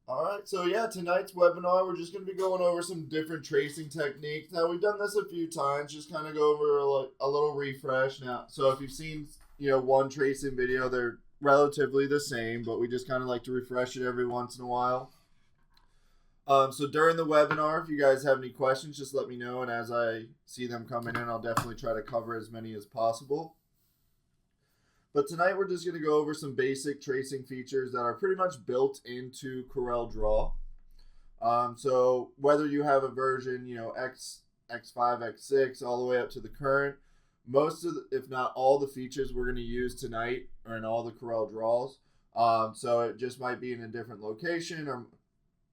All right, so yeah, tonight's webinar, we're just going to be going over some different tracing techniques. Now, we've done this a few times, just kind of go over a little refresh now. So if you've seen, one tracing video, they're relatively the same, but we just kind of like to refresh it every once in a while. So during the webinar, if you guys have any questions, just let me know, and as I see them coming in, I'll definitely try to cover as many as possible. But tonight we're just going to go over some basic tracing features that are pretty much built into CorelDRAW. So whether you have a version, X, X5, X6, all the way up to the current, most of, if not all the features we're going to use tonight are in all the CorelDRAWs. So it just might be in a different location, or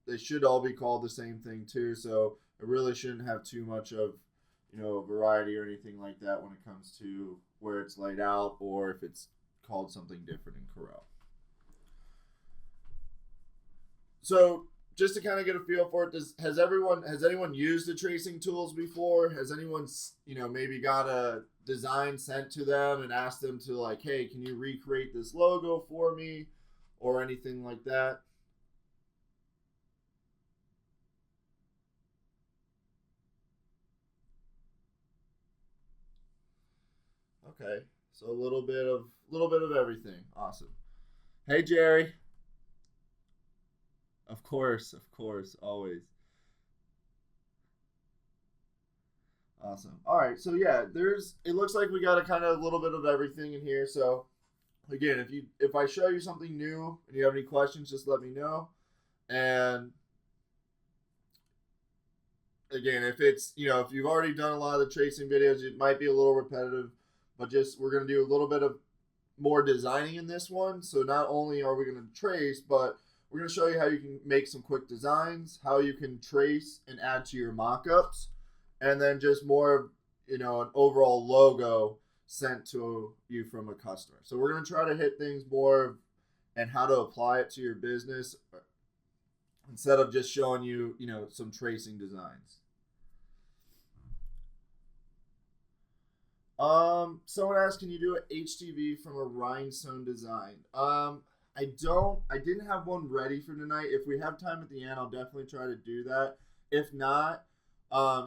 they should all be called the same thing too. So it really shouldn't have too much of, variety or anything like that when it comes to where it's laid out or if it's called something different in Corel. So just to kind of get a feel for it, has anyone used the tracing tools before? Has anyone, maybe got a design sent to them and asked them to like, hey, can you recreate this logo for me or anything like that? Okay, so a little bit of everything. Awesome. Hey Jerry. Of course, always. Awesome. All right, so yeah, it looks like we got a kind of a little bit of everything in here. So again, if I show you something new and you have any questions, just let me know. And again, if it's, if you've already done a lot of the tracing videos, it might be a little repetitive, but just we're going to do a little bit of more designing in this one. So not only are we going to trace, but we're going to show you how you can make some quick designs, how you can trace and add to your mockups, and then just more of, an overall logo sent to you from a customer. So we're going to try to hit things more and how to apply it to your business instead of just showing you, some tracing designs. Someone asked, can you do an HTV from a rhinestone design? I didn't have one ready for tonight. If we have time at the end, I'll definitely try to do that. If not,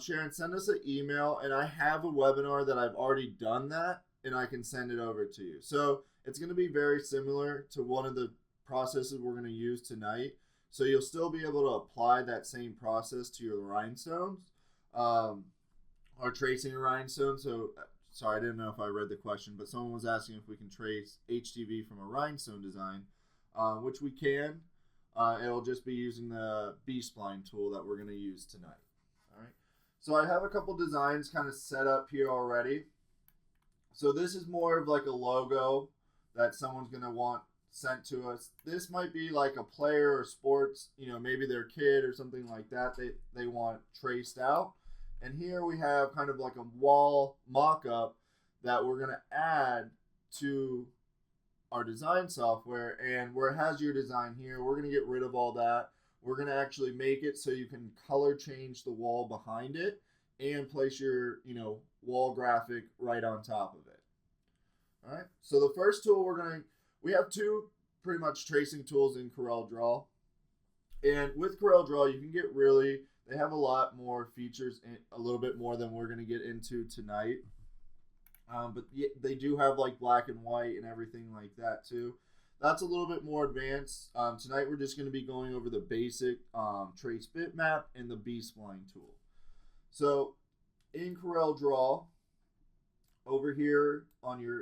Sharon, send us an email, and I have a webinar that I've already done that, and I can send it over to you. So it's going to be very similar to one of the processes we're going to use tonight. So you'll still be able to apply that same process to your rhinestones, or tracing a rhinestone. So sorry, I didn't know if I read the question, but someone was asking if we can trace HTV from a rhinestone design, which we can. It'll just be using the Spline tool that we're going to use tonight. All right. So I have a couple designs kind of set up here already. So this is more of like a logo that someone's going to want sent to us. This might be like a player or sports, maybe their kid or something like that they want traced out. And here we have kind of like a wall mock-up that we're going to add to our design software. And where it has your design here, we're going to get rid of all that. We're going to actually make it so you can color change the wall behind it and place your, wall graphic right on top of it. All right. So the first tool we have two pretty much tracing tools in CorelDRAW. And with CorelDRAW, you can get they have a lot more features, a little bit more than we're going to get into tonight. But they do have like black and white and everything like that too. That's a little bit more advanced. Tonight we're just going to be going over the basic trace bitmap and the B-spline tool. So in CorelDRAW, over here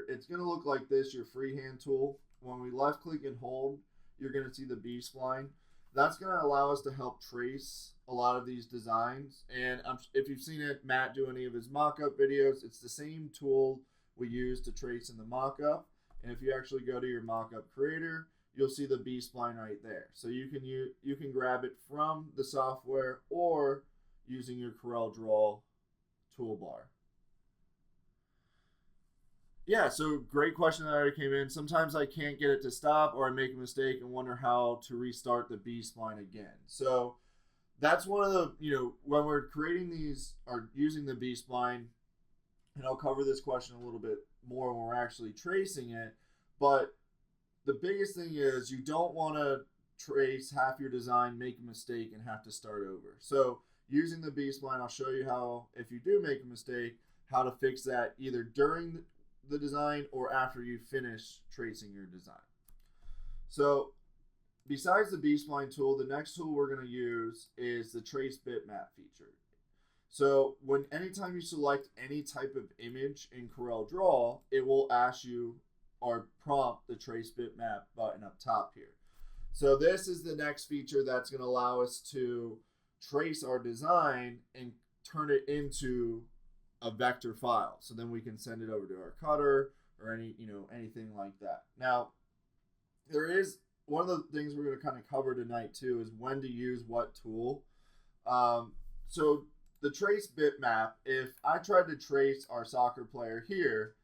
it's going to look like this, your freehand tool. When we left click and hold, you're going to see the B-spline. That's going to allow us to help trace a lot of these designs. And if you've seen Matt do any of his mock-up videos, it's the same tool we use to trace in the mock-up. And if you actually go to your mock-up creator, you'll see the B-spline right there. So you can grab it from the software or using your CorelDRAW toolbar. Yeah, so great question that already came in. Sometimes I can't get it to stop, or I make a mistake and wonder how to restart the B-spline again. So that's one of the, when we're creating these or using the B-spline, and I'll cover this question a little bit more when we're actually tracing it, but the biggest thing is you don't want to trace half your design, make a mistake, and have to start over. So using the B-spline, I'll show you how, if you do make a mistake, how to fix that either during the design or after you finish tracing your design. So besides the B-spline tool, the next tool we're going to use is the trace bitmap feature. So anytime you select any type of image in CorelDRAW, it will ask you or prompt the trace bitmap button up top here. So this is the next feature that's going to allow us to trace our design and turn it into a vector file. So then we can send it over to our cutter or anything like that. Now, there is one of the things we're going to kind of cover tonight too is when to use what tool. So the trace bitmap, if I tried to trace our soccer player here,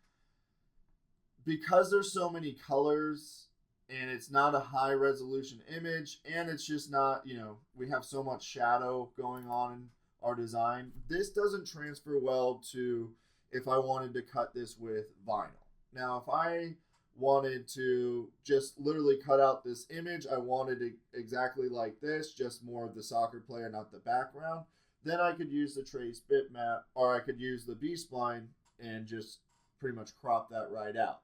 because there's so many colors and it's not a high resolution image and it's just not, we have so much shadow going on in our design, this doesn't transfer well to if I wanted to cut this with vinyl. Now, if I wanted to just literally cut out this image, I wanted it exactly like this, just more of the soccer player, not the background, then I could use the trace bitmap, or I could use the B-spline and just pretty much crop that right out.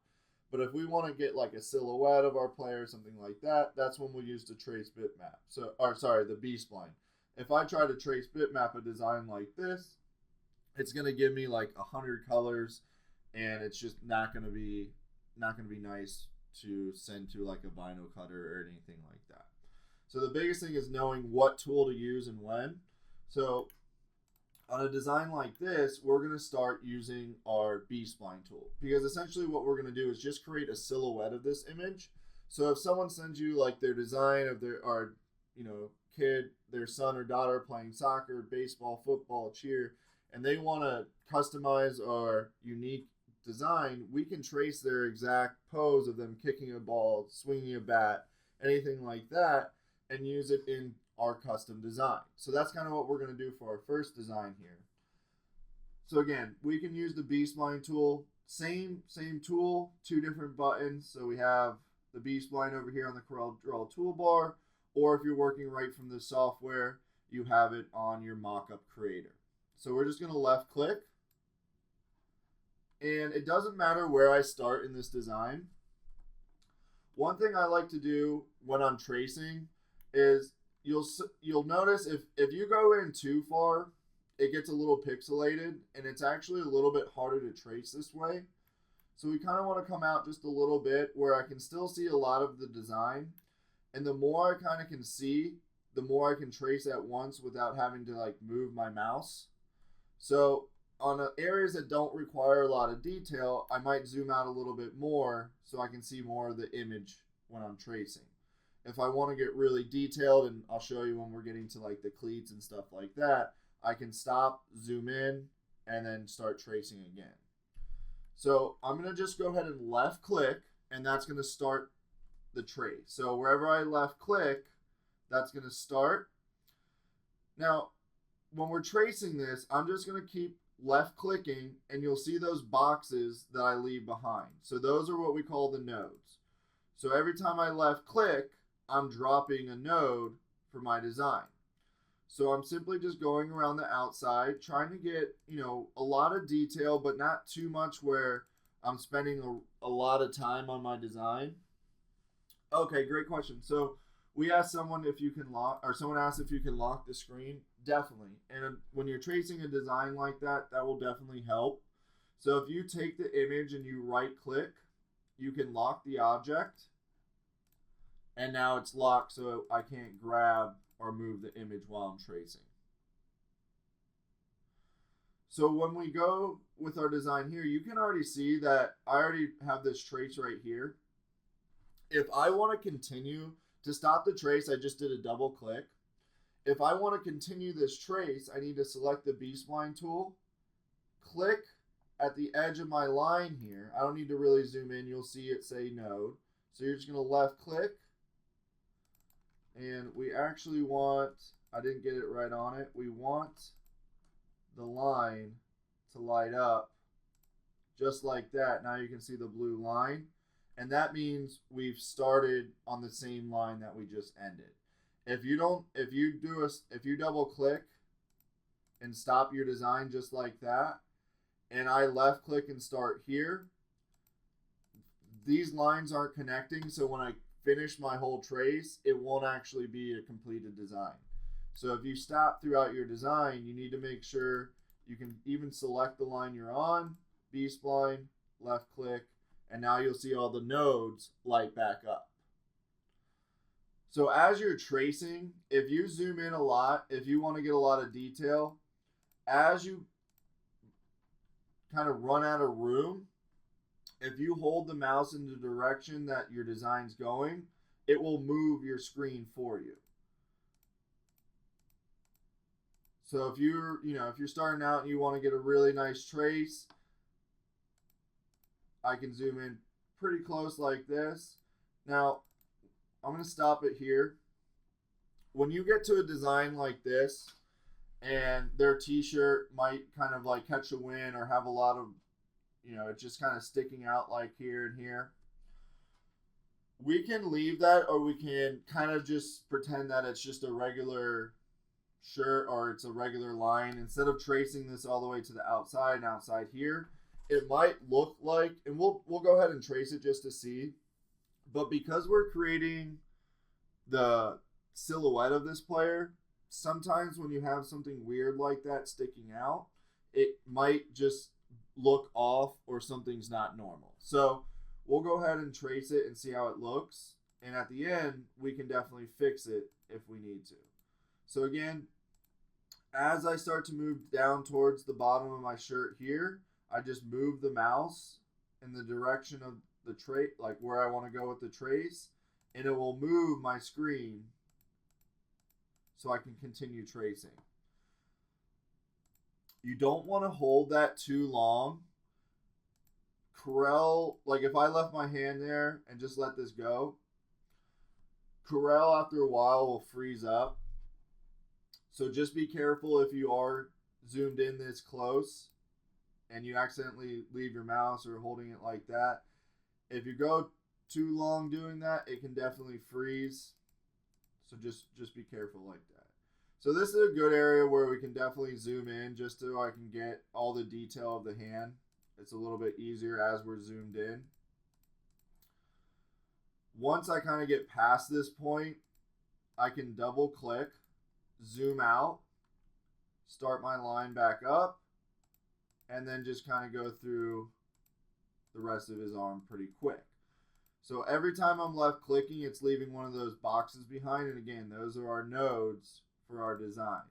But if we want to get like a silhouette of our player, something like that, that's when we'll use the trace bitmap. The B-spline. If I try to trace bitmap a design like this, it's going to give me like 100 colors, and it's just not going to be nice to send to like a vinyl cutter or anything like that. So the biggest thing is knowing what tool to use and when. So on a design like this, we're going to start using our B-spline tool, because essentially what we're going to do is just create a silhouette of this image. So if someone sends you like their design of our kid, their son or daughter playing soccer, baseball, football, cheer, and they want to customize our unique design, we can trace their exact pose of them kicking a ball, swinging a bat, anything like that, and use it in our custom design. So that's kind of what we're going to do for our first design here. So again, we can use the B-spline tool, same tool, two different buttons. So we have the B-spline over here on the CorelDRAW toolbar, or if you're working right from the software, you have it on your MockUp creator. So we're just going to left click, and it doesn't matter where I start in this design. One thing I like to do when I'm tracing is you'll notice if you go in too far, it gets a little pixelated, and it's actually a little bit harder to trace this way. So we kind of want to come out just a little bit where I can still see a lot of the design, and the more I kind of can see, the more I can trace at once without having to like move my mouse. So on areas that don't require a lot of detail, I might zoom out a little bit more so I can see more of the image when I'm tracing. If I want to get really detailed, and I'll show you when we're getting to like the cleats and stuff like that, I can stop, zoom in, and then start tracing again. So I'm going to just go ahead and left click, and that's going to start the trace. So wherever I left click, that's going to start. Now, when we're tracing this, I'm just going to keep left clicking, and you'll see those boxes that I leave behind. So those are what we call the nodes. So every time I left click, I'm dropping a node for my design. So I'm simply just going around the outside, trying to get, a lot of detail, but not too much where I'm spending a lot of time on my design. Okay, great question. So we asked someone if you can lock, or someone asked if you can lock the screen. Definitely. And when you're tracing a design like that, that will definitely help. So if you take the image and you right click, you can lock the object. And now it's locked, so I can't grab or move the image while I'm tracing. So when we go with our design here, you can already see that I already have this trace right here. If I want to continue, to stop the trace, I just did a double click. If I want to continue this trace, I need to select the B-spline tool, click at the edge of my line here. I don't need to really zoom in. You'll see it say node. So you're just going to left click. And we actually want, I didn't get it right on it, we want the line to light up just like that. Now you can see the blue line. and that means we've started on the same line that we just ended. If you double click and stop your design just like that, and I left click and start here, these lines aren't connecting, so when I finish my whole trace, it won't actually be a completed design. So if you stop throughout your design, you need to make sure you can even select the line you're on, B-spline, left click, and now you'll see all the nodes light back up. So as you're tracing, if you zoom in a lot, if you want to get a lot of detail, as you kind of run out of room, if you hold the mouse in the direction that your design's going, it will move your screen for you. So if you're starting out and you want to get a really nice trace, I can zoom in pretty close like this. Now, I'm going to stop it here. When you get to a design like this, and their t-shirt might kind of like catch a wind or have a lot of, it's just kind of sticking out like here and here, we can leave that, or we can kind of just pretend that it's just a regular shirt or it's a regular line. Instead of tracing this all the way to the outside and outside here, it might look like, and we'll go ahead and trace it just to see, but because we're creating the silhouette of this player, sometimes when you have something weird like that sticking out, it might just look off or something's not normal. So we'll go ahead and trace it and see how it looks, and at the end we can definitely fix it if we need to. So again, as I start to move down towards the bottom of my shirt here, I just move the mouse in the direction of the trace, like where I want to go with the trace, and it will move my screen so I can continue tracing. You don't want to hold that too long. Corel, like if I left my hand there and just let this go, Corel after a while will freeze up. So just be careful if you are zoomed in this close and you accidentally leave your mouse or holding it like that. If you go too long doing that, it can definitely freeze. So just be careful like that. So this is a good area where we can definitely zoom in just so I can get all the detail of the hand. It's a little bit easier as we're zoomed in. Once I kind of get past this point, I can double click, zoom out, start my line back up, and then just kind of go through the rest of his arm pretty quick. So every time I'm left clicking, it's leaving one of those boxes behind, and again, those are our nodes for our design.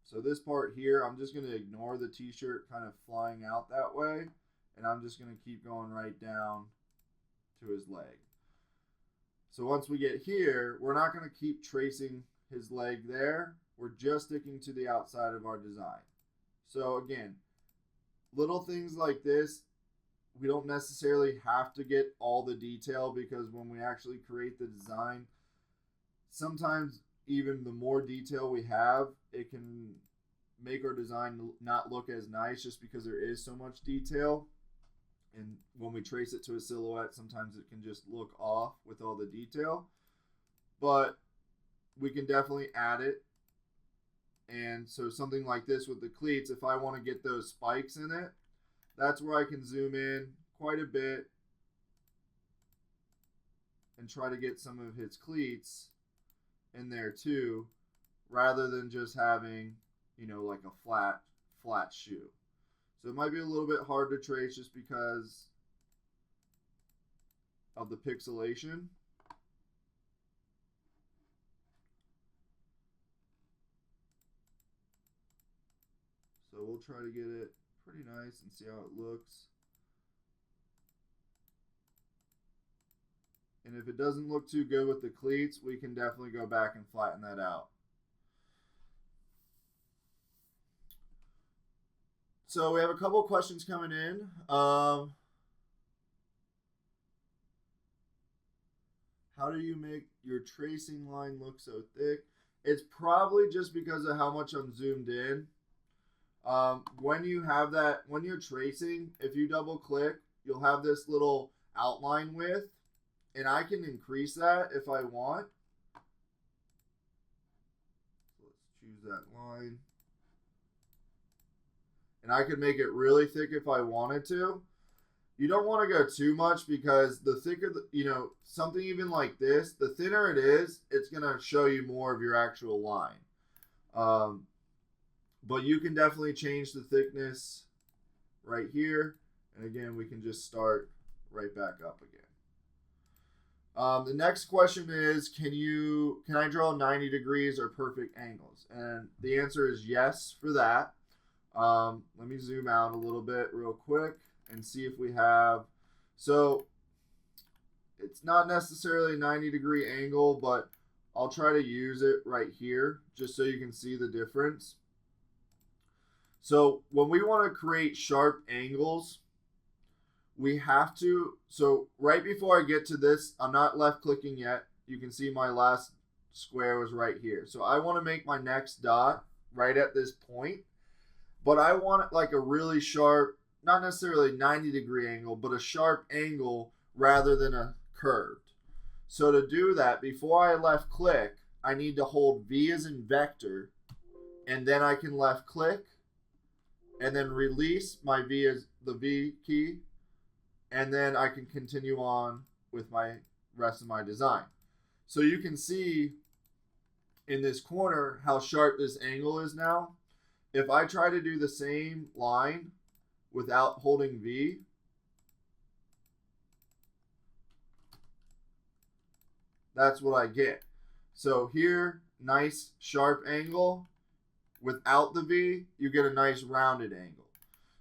So this part here, I'm just going to ignore the t-shirt kind of flying out that way, and I'm just going to keep going right down to his leg. So once we get here, we're not going to keep tracing his leg there. We're just sticking to the outside of our design. So again, little things like this, we don't necessarily have to get all the detail, because when we actually create the design, sometimes even the more detail we have, it can make our design not look as nice just because there is so much detail. And when we trace it to a silhouette, sometimes it can just look off with all the detail. But we can definitely add it. And so something like this with the cleats, if I want to get those spikes in it, that's where I can zoom in quite a bit and try to get some of his cleats in there too, rather than just having, like a flat shoe. So it might be a little bit hard to trace just because of the pixelation. So we'll try to get it pretty nice and see how it looks. And if it doesn't look too good with the cleats, we can definitely go back and flatten that out. So we have a couple of questions coming in. How do you make your tracing line look so thick? It's probably just because of how much I'm zoomed in. When you have that, when you're tracing, if you double click, you'll have this little outline width, and I can increase that if I want. Let's choose that line. And I could make it really thick if I wanted to. You don't want to go too much because the thicker, something even like this, the thinner it is, it's going to show you more of your actual line. But you can definitely change the thickness right here. And again, we can just start right back up again. The next question is, can I draw 90 degrees or perfect angles? And the answer is yes for that. Let me zoom out a little bit real quick and see if we have, so it's not necessarily a 90-degree angle, but I'll try to use it right here just so you can see the difference. So when we want to create sharp angles, we have to, so right before I get to this, I'm not left clicking yet. You can see my last square was right here. So I want to make my next dot right at this point, but I want it like a really sharp, not necessarily 90-degree angle, but a sharp angle rather than a curved. So to do that, before I left click, I need to hold V as in vector, and then I can left click, and then release my V as the V key, and then I can continue on with my rest of my design. So you can see in this corner how sharp this angle is now. If I try to do the same line without holding V, that's what I get. So here, nice sharp angle. Without the V, you get a nice rounded angle.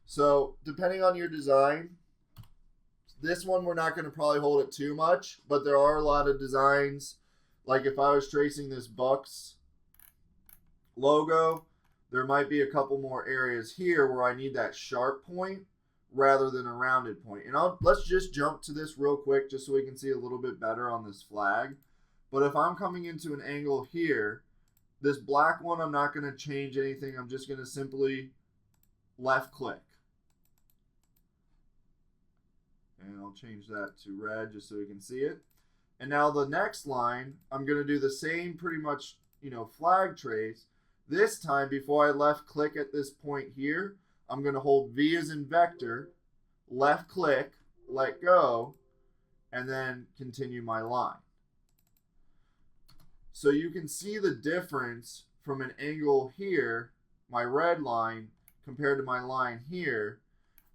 So depending on your design, this one we're not going to probably hold it too much, but there are a lot of designs. Like if I was tracing this Bucks logo, there might be a couple more areas here where I need that sharp point rather than a rounded point. And let's just jump to this real quick just so we can see a little bit better on this flag. But if I'm coming into an angle here, this black one, I'm not going to change anything. I'm just going to simply left click. And I'll change that to red just so we can see it. And now the next line, I'm going to do the same pretty much, flag trace. This time, before I left click at this point here, I'm going to hold V as in vector, left click, let go, and then continue my line. So you can see the difference from an angle here, my red line, compared to my line here.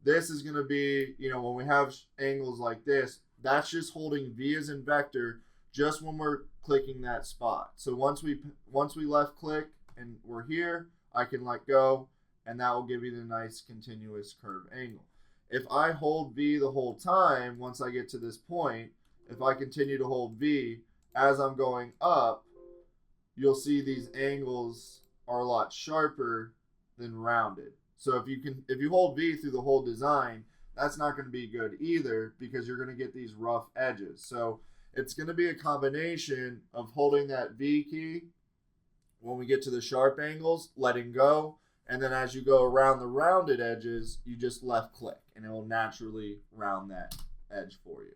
This is going to be, when we have angles like this, that's just holding V as in vector just when we're clicking that spot. So once we left click and we're here, I can let go, and that will give you the nice continuous curve angle. If I hold V the whole time, once I get to this point, if I continue to hold V as I'm going up, you'll see these angles are a lot sharper than rounded. So if you hold V through the whole design, that's not going to be good either because you're going to get these rough edges. So it's going to be a combination of holding that V key when we get to the sharp angles, letting go, and then as you go around the rounded edges, you just left click and it will naturally round that edge for you.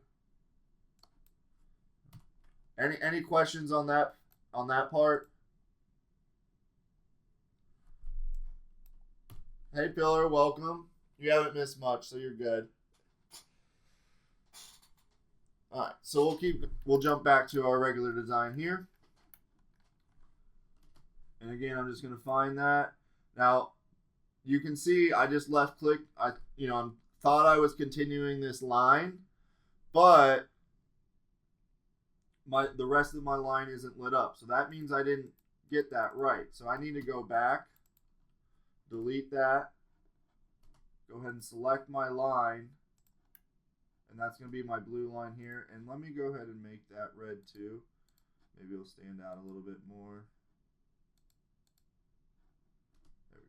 Any questions on that part? Hey Pillar, welcome. You haven't missed much, so you're good. All right, so we'll jump back to our regular design here. And again, I'm just going to find that. Now, you can see I just left click. I thought I was continuing this line, but the rest of my line isn't lit up. So that means I didn't get that right. So I need to go back, delete that, go ahead and select my line, and that's going to be my blue line here. And let me go ahead and make that red too. Maybe it'll stand out a little bit more. There we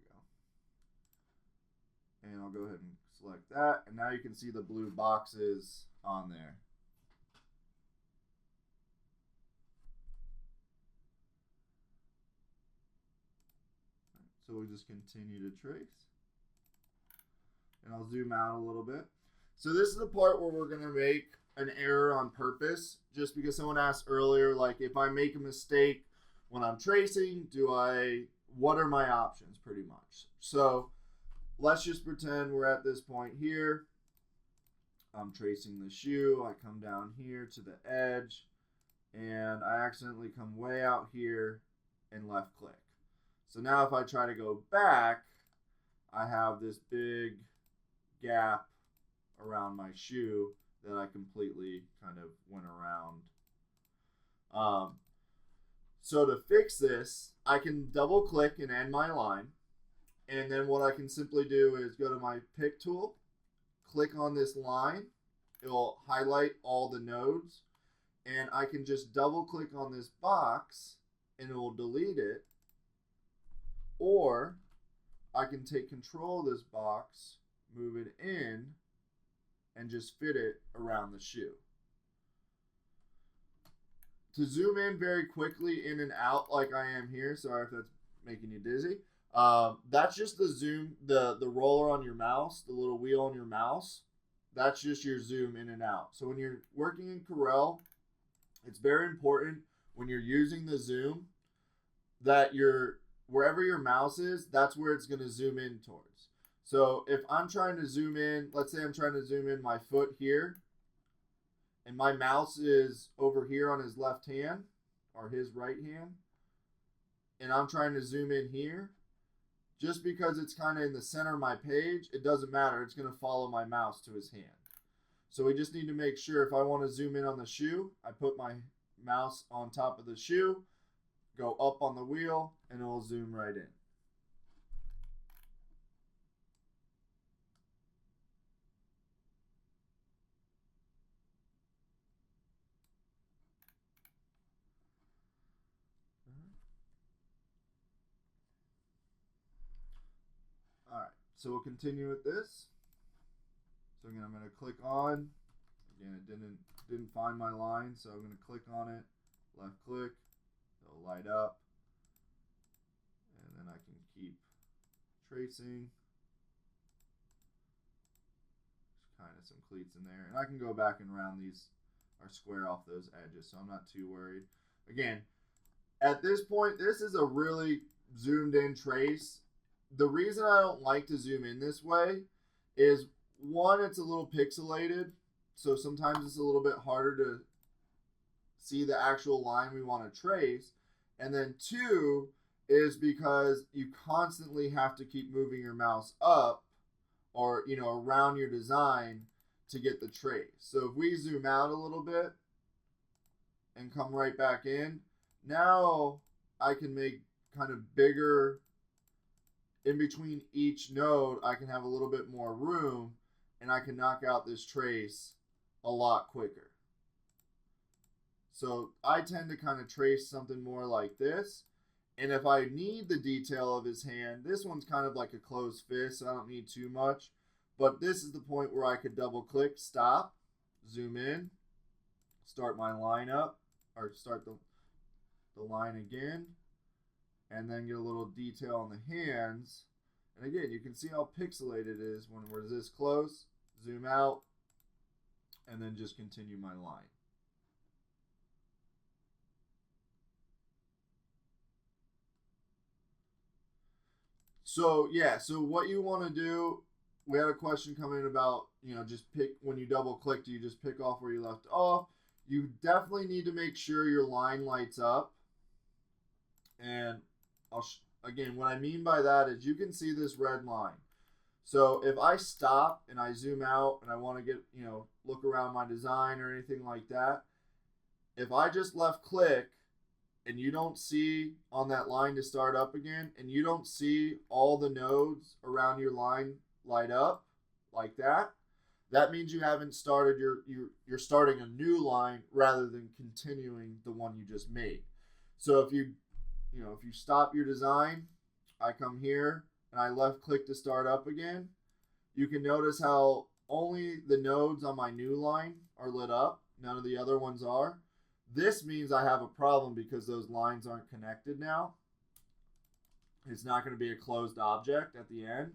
go. And I'll go ahead and select that. And now you can see the blue boxes on there. So we'll just continue to trace. and I'll zoom out a little bit. So this is the part where we're gonna make an error on purpose, just because someone asked earlier, like if I make a mistake when I'm tracing, what are my options pretty much? So let's just pretend we're at this point here. I'm tracing the shoe, I come down here to the edge, and I accidentally come way out here and left click. So now if I try to go back, I have this big gap around my shoe that I completely kind of went around. So to fix this, I can double click and end my line. And then what I can simply do is go to my pick tool, click on this line, it will highlight all the nodes, and I can just double click on this box and it will delete it, or I can take control of this box, move it in, and just fit it around the shoe. To zoom in very quickly in and out like I am here, sorry if that's making you dizzy, that's just the zoom, the roller on your mouse, the little wheel on your mouse. That's just your zoom in and out. So when you're working in Corel, it's very important when you're using the zoom that wherever your mouse is, that's where it's going to zoom in towards. So if I'm trying to zoom in, let's say I'm trying to zoom in my foot here, and my mouse is over here on his left hand or his right hand, and I'm trying to zoom in here, just because it's kind of in the center of my page, it doesn't matter. It's going to follow my mouse to his hand. So we just need to make sure if I want to zoom in on the shoe, I put my mouse on top of the shoe, go up on the wheel, and it will zoom right in. Alright, so we'll continue with this. So again, I'm going to click on. Again, it didn't find my line, so I'm going to click on it, left click, it'll light up, and then I can keep tracing. There's kind of some cleats in there, and I can go back and round these or square off those edges, so I'm not too worried. Again, at this point, this is a really zoomed in trace. The reason I don't like to zoom in this way is, one, it's a little pixelated, so sometimes it's a little bit harder to see the actual line we want to trace. And then two is because you constantly have to keep moving your mouse up or around your design to get the trace. So if we zoom out a little bit and come right back in, now I can make kind of bigger, in between each node, I can have a little bit more room, and I can knock out this trace a lot quicker. So I tend to kind of trace something more like this. And if I need the detail of his hand, this one's kind of like a closed fist, so I don't need too much. But this is the point where I could double click, stop, zoom in, start my line up, or start the line again, and then get a little detail on the hands. And again, you can see how pixelated it is when we're this close. Zoom out, and then just continue my line. So yeah, so what you want to do, we had a question come in about, just pick, when you double click, do you just pick off where you left off? You definitely need to make sure your line lights up. And again, what I mean by that is you can see this red line. So if I stop and I zoom out and I want to get, look around my design or anything like that, if I just left click and you don't see on that line to start up again, and you don't see all the nodes around your line light up like that, that means you haven't started you're starting a new line rather than continuing the one you just made. So if you stop your design, I come here and I left click to start up again, you can notice how only the nodes on my new line are lit up. None of the other ones are. This means I have a problem because those lines aren't connected now. It's not going to be a closed object at the end.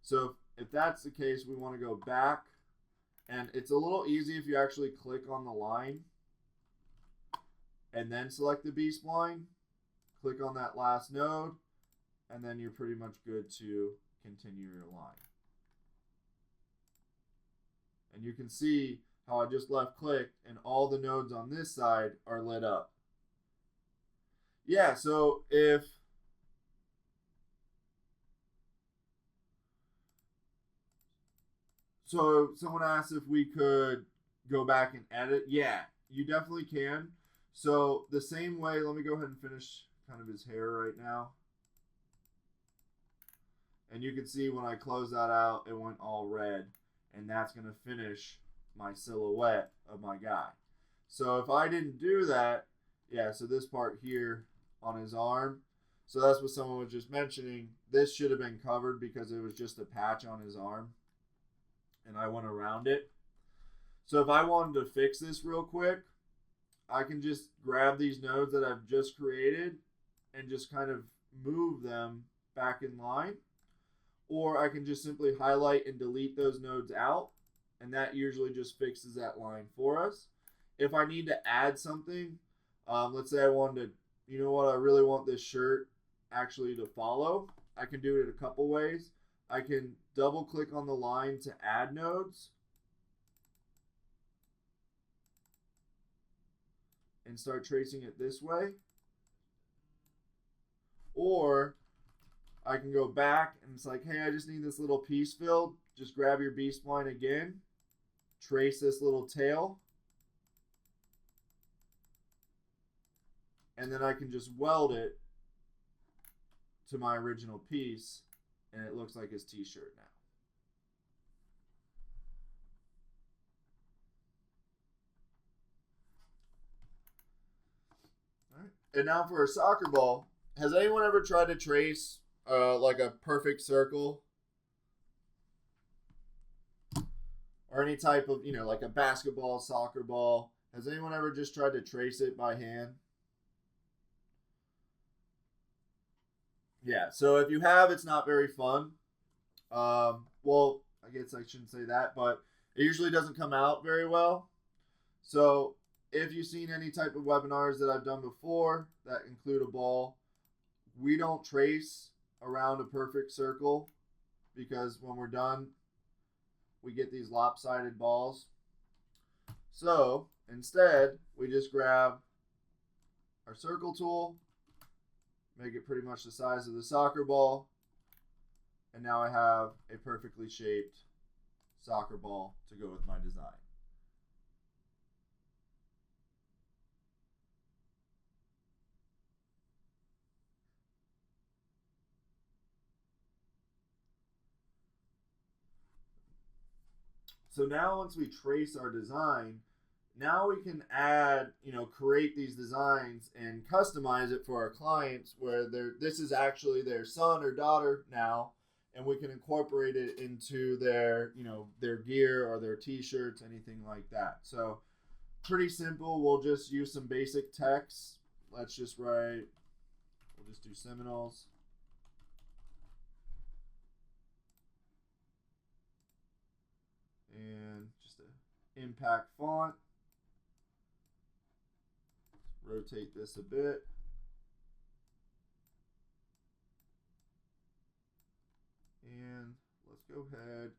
So if that's the case, we want to go back. And it's a little easy if you actually click on the line and then select the B-spline. Click on that last node, and then you're pretty much good to continue your line. And you can see how I just left click and all the nodes on this side are lit up. Yeah, so so someone asked if we could go back and edit. Yeah, you definitely can. So the same way, let me go ahead and finish kind of his hair right now. And you can see when I close that out, it went all red. And that's going to finish my silhouette of my guy. So if I didn't do that, yeah, so this part here on his arm, so that's what someone was just mentioning. This should have been covered because it was just a patch on his arm. And I went around it. So if I wanted to fix this real quick, I can just grab these nodes that I've just created and just kind of move them back in line. Or I can just simply highlight and delete those nodes out, and that usually just fixes that line for us. If I need to add something, let's say I wanted to, you know what, I really want this shirt actually to follow, I can do it a couple ways. I can double click on the line to add nodes and start tracing it this way. Or I can go back and it's like, hey, I just need this little piece filled. Just grab your B-spline again, trace this little tail, and then I can just weld it to my original piece, and it looks like his t-shirt now. All right. And now for a soccer ball, has anyone ever tried to trace like a perfect circle or any type of, you know, like a basketball, soccer ball? Has anyone ever just tried to trace it by hand? Yeah, so if you have, it's not very fun. Well, I guess I shouldn't say that, but it usually doesn't come out very well. So if you've seen any type of webinars that I've done before that include a ball, we don't trace around a perfect circle because when we're done, we get these lopsided balls. So instead, we just grab our circle tool, make it pretty much the size of the soccer ball, and now I have a perfectly shaped soccer ball to go with my design. So now once we trace our design, now we can add, you know, create these designs and customize it for our clients where this is actually their son or daughter now, and we can incorporate it into their, you know, their gear or their t-shirts, anything like that. So pretty simple. We'll just use some basic text. Let's just write, we'll just do Seminoles. And just an impact font. Rotate this a bit. And let's go ahead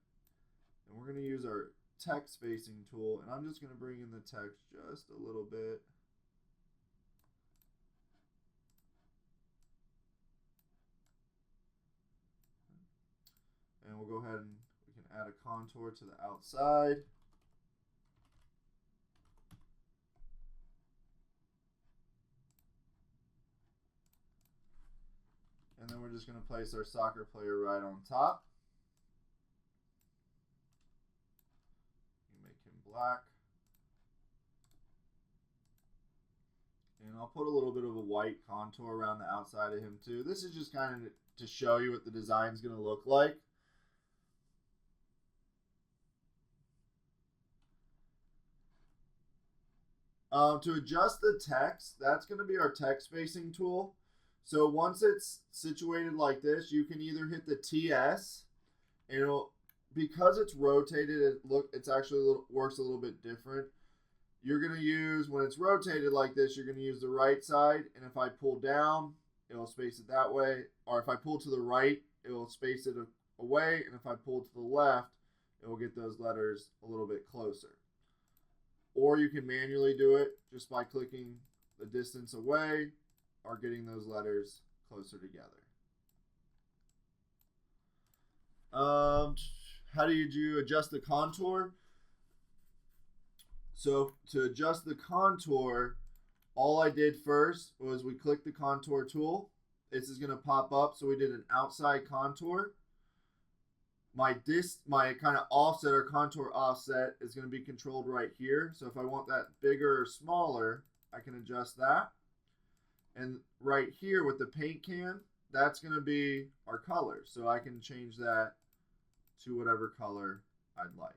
and we're going to use our text spacing tool, and I'm just going to bring in the text just a little bit. And we'll go ahead and we can add a contour to the outside. And then we're just going to place our soccer player right on top. Make him black. And I'll put a little bit of a white contour around the outside of him too. This is just kind of to show you what the design is going to look like. To adjust the text, that's going to be our text spacing tool. So once it's situated like this, you can either hit the TS, and because it's rotated, it's actually works a little bit different. You're going to use, when it's rotated like this, you're going to use the right side, and if I pull down, it'll space it that way, or if I pull to the right, it will space it away, and if I pull to the left, it will get those letters a little bit closer. Or you can manually do it just by clicking the distance away or getting those letters closer together. How do you adjust the contour? So to adjust the contour, all I did first was we clicked the contour tool. This is going to pop up. So we did an outside contour. My kind of offset or contour offset is going to be controlled right here. So if I want that bigger or smaller, I can adjust that. And right here with the paint can, that's going to be our color. So I can change that to whatever color I'd like.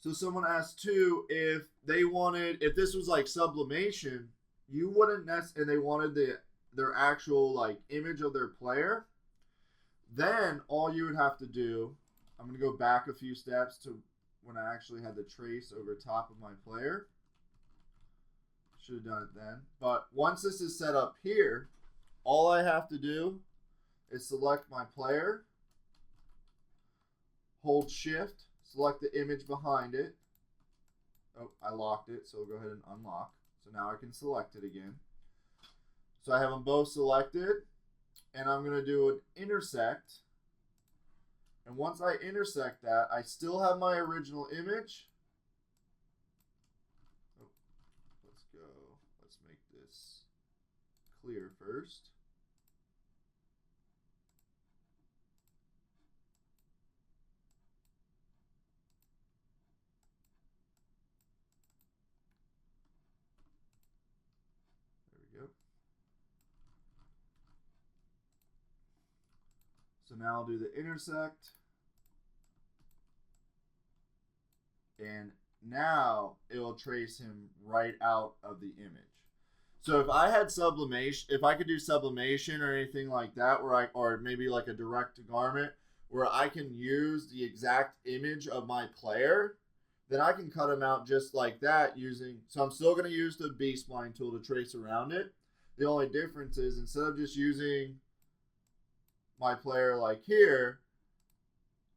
So someone asked too if this was like sublimation, you wouldn't and they wanted their actual like image of their player, then all you would have to do, I'm going to go back a few steps to when I actually had the trace over top of my player. Should have done it then. But once this is set up here, all I have to do is select my player, hold shift, select the image behind it. Oh, I locked it, so we'll go ahead and unlock. So now I can select it again. So I have them both selected, and I'm going to do an intersect. And once I intersect that, I still have my original image. Oh, let's go. Let's make this clear first. So now I'll do the intersect. And now it will trace him right out of the image. So if I had sublimation, if I could do sublimation or anything like that, or maybe like a direct to garment, where I can use the exact image of my player, then I can cut him out just like that using, so I'm still going to use the B-spline tool to trace around it. The only difference is instead of just using my player like here,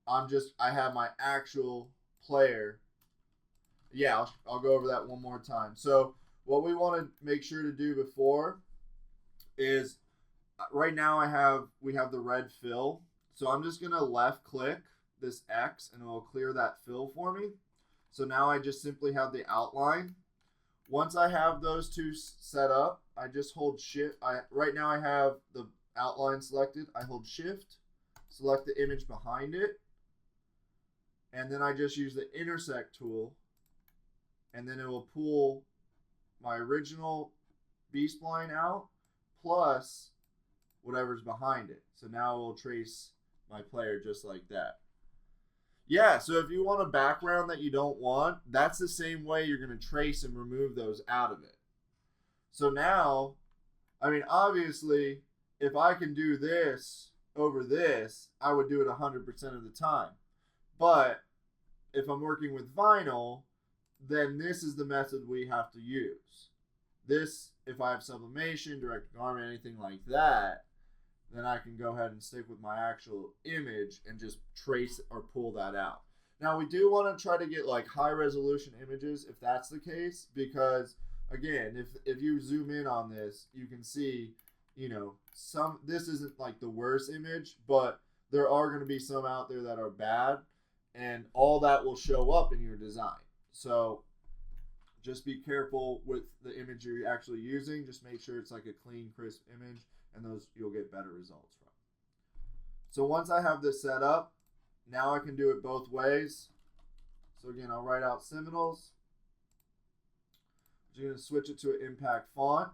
I have my actual player. Yeah, I'll go over that one more time. So what we want to make sure to do before is, right now we have the red fill. So I'm just going to left click this X and it will clear that fill for me. So now I just simply have the outline. Once I have those two set up, I just hold shift. Right now I have the outline selected. I hold shift, select the image behind it, and then I just use the intersect tool, and then it will pull my original B-spline out plus whatever's behind it. So now it will trace my player just like that. Yeah, so if you want a background that you don't want, that's the same way you're going to trace and remove those out of it. So now, I mean, obviously, if I can do this over this, I would do it 100% of the time. But if I'm working with vinyl, then this is the method we have to use. This, if I have sublimation, direct garment, anything like that, then I can go ahead and stick with my actual image and just trace or pull that out. Now we do want to try to get like high resolution images if that's the case, because again, if you zoom in on this, you can see, you know, this isn't like the worst image, but there are going to be some out there that are bad, and all that will show up in your design. So just be careful with the image you're actually using. Just make sure it's like a clean, crisp image, and those you'll get better results from. So once I have this set up, now I can do it both ways. So again, I'll write out Seminoles. I'm going to switch it to an impact font.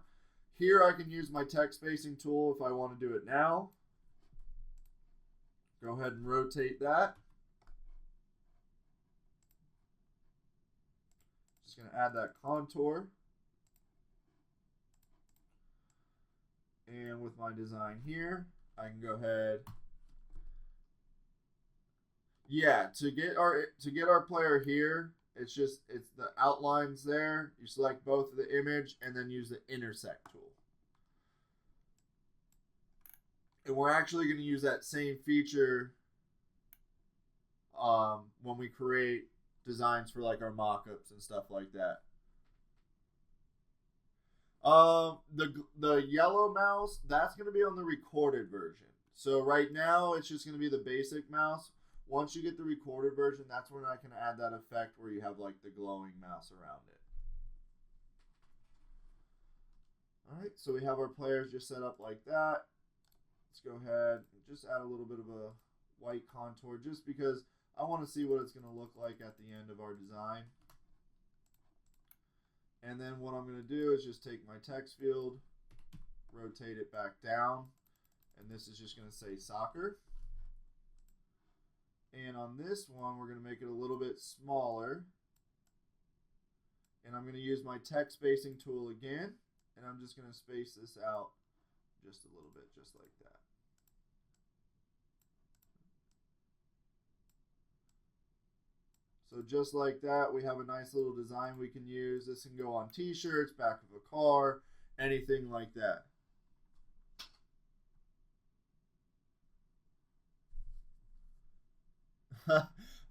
Here I can use my text spacing tool if I want to do it now. Go ahead and rotate that. Just going to add that contour. And with my design here, I can go ahead. Yeah, to get our player here, it's the outlines there. You select both of the image and then use the intersect tool. And we're actually going to use that same feature when we create designs for like our mock-ups and stuff like that. The yellow mouse, that's going to be on the recorded version. So right now it's just going to be the basic mouse. Once you get the recorded version, that's when I can add that effect where you have like the glowing mouse around it. All right, so we have our players just set up like that. Let's go ahead and just add a little bit of a white contour just because I want to see what it's going to look like at the end of our design. And then what I'm going to do is just take my text field, rotate it back down, and this is just going to say soccer. And on this one, we're going to make it a little bit smaller. And I'm going to use my text spacing tool again, and I'm just going to space this out just a little bit, just like that. So just like that, we have a nice little design we can use. This can go on t-shirts, back of a car, anything like that.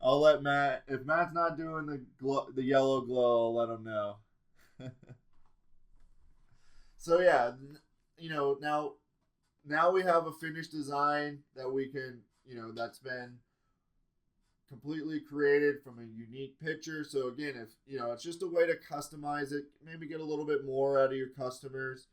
I'll let Matt, if Matt's not doing the yellow glow, I'll let him know. So yeah, you know, now we have a finished design that we can, you know, that's been completely created from a unique picture. So again, if you know, it's just a way to customize it, maybe get a little bit more out of your customers.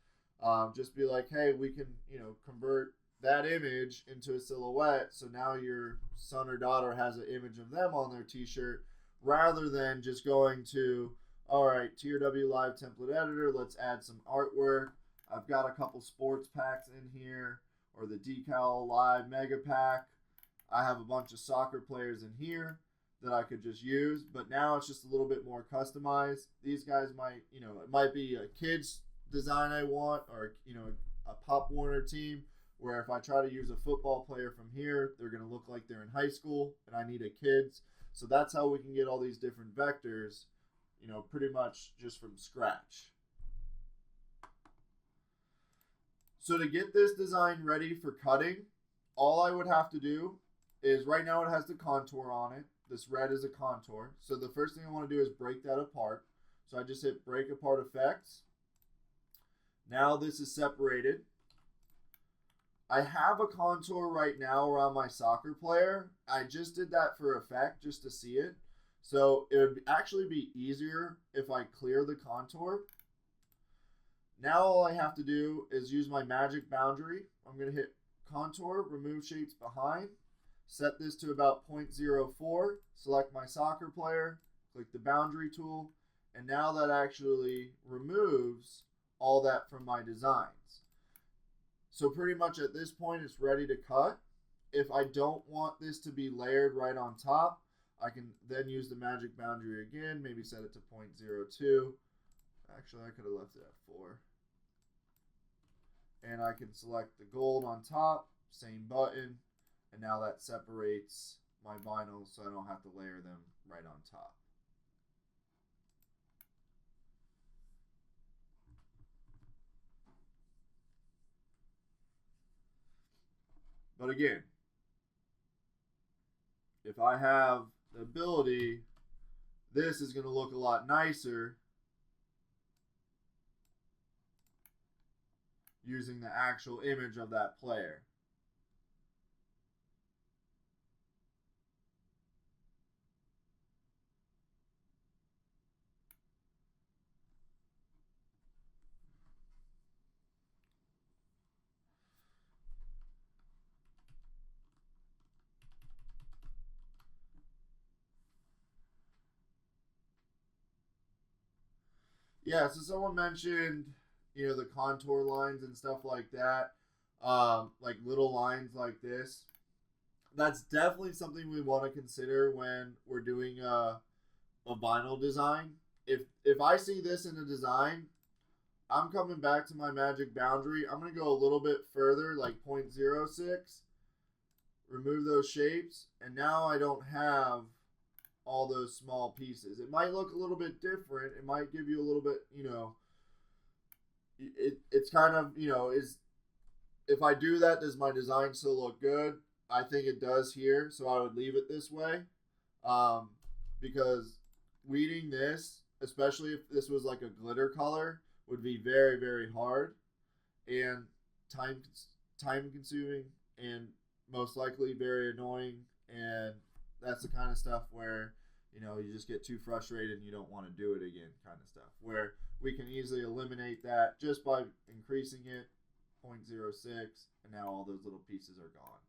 Just be like, hey, we can, you know, convert that image into a silhouette, so now your son or daughter has an image of them on their t-shirt, rather than just going to, all right, TRW Live template editor, let's add some artwork. I've got a couple sports packs in here, or the Decal Live mega pack. I have a bunch of soccer players in here that I could just use, but now it's just a little bit more customized. These guys might, you know, it might be a kid's design I want, or, you know, a Pop Warner team, where if I try to use a football player from here, they're going to look like they're in high school, and I need a kids. So that's how we can get all these different vectors, you know, pretty much just from scratch. So to get this design ready for cutting, all I would have to do is, right now it has the contour on it. This red is a contour. So the first thing I want to do is break that apart. So I just hit break apart effects. Now this is separated. I have a contour right now around my soccer player. I just did that for effect, just to see it. So it would actually be easier if I clear the contour. Now all I have to do is use my magic boundary. I'm going to hit contour, remove shapes behind, set this to about 0.04, select my soccer player, click the boundary tool, and now that actually removes all that from my designs. So pretty much at this point it's ready to cut. If I don't want this to be layered right on top, I can then use the magic boundary again, maybe set it to 0.02. Actually, I could have left it at 4. And I can select the gold on top, same button, and now that separates my vinyl so I don't have to layer them right on top. But again, if I have the ability, this is going to look a lot nicer using the actual image of that player. Yeah, so someone mentioned, you know, the contour lines and stuff like that, like little lines like this. That's definitely something we want to consider when we're doing a vinyl design. If I see this in a design, I'm coming back to my magic boundary. I'm going to go a little bit further, like 0.06. Remove those shapes. And now I don't have all those small pieces. It might look a little bit different. It might give you a little bit, you know, it's kind of, you know, if I do that, does my design still look good? I think it does here, so I would leave it this way. Because weeding this, especially if this was like a glitter color, would be very, very hard and time consuming and most likely very annoying. And that's the kind of stuff where, you know, you just get too frustrated and you don't want to do it again kind of stuff. Where we can easily eliminate that just by increasing it 0.06, and now all those little pieces are gone.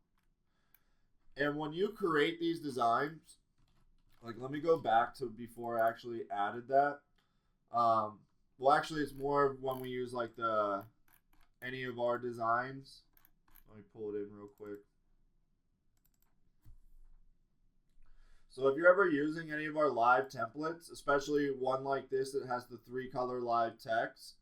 And when you create these designs, like let me go back to before I actually added that. Well, actually, it's more of when we use like any of our designs. Let me pull it in real quick. So if you're ever using any of our live templates, especially one like this that has the 3-color live text,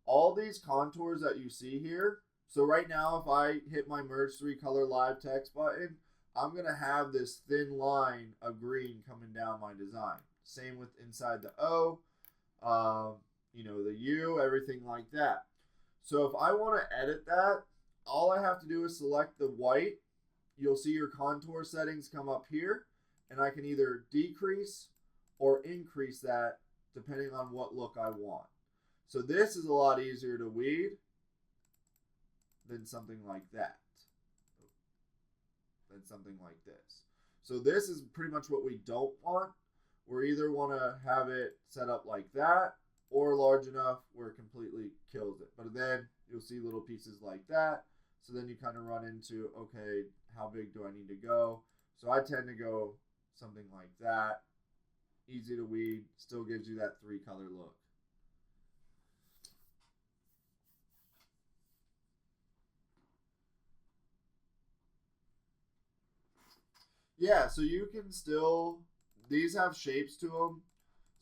all these contours that you see here, so right now if I hit my merge 3-color live text button, I'm going to have this thin line of green coming down my design. Same with inside the O, you know, the U, everything like that. So if I want to edit that, all I have to do is select the white. You'll see your contour settings come up here, and I can either decrease or increase that depending on what look I want. So this is a lot easier to weed than something like that. Than something like this. So this is pretty much what we don't want. We either want to have it set up like that or large enough where it completely kills it. But then you'll see little pieces like that. So then you kind of run into, okay, how big do I need to go? So I tend to go something like that. Easy to weed, still gives you that 3-color look. Yeah, so you can still, these have shapes to them.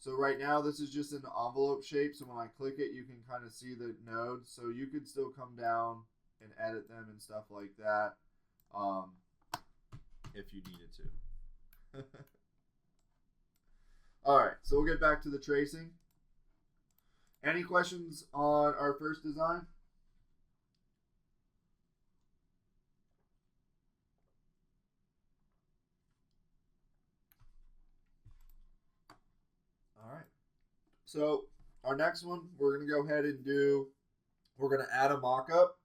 So right now this is just an envelope shape. So when I click it, you can kind of see the nodes. So you could still come down and edit them and stuff like that if you needed to. All right, so we'll get back to the tracing. Any questions on our first design? All right. So our next one, we're going to go ahead and we're going to add a mock-up.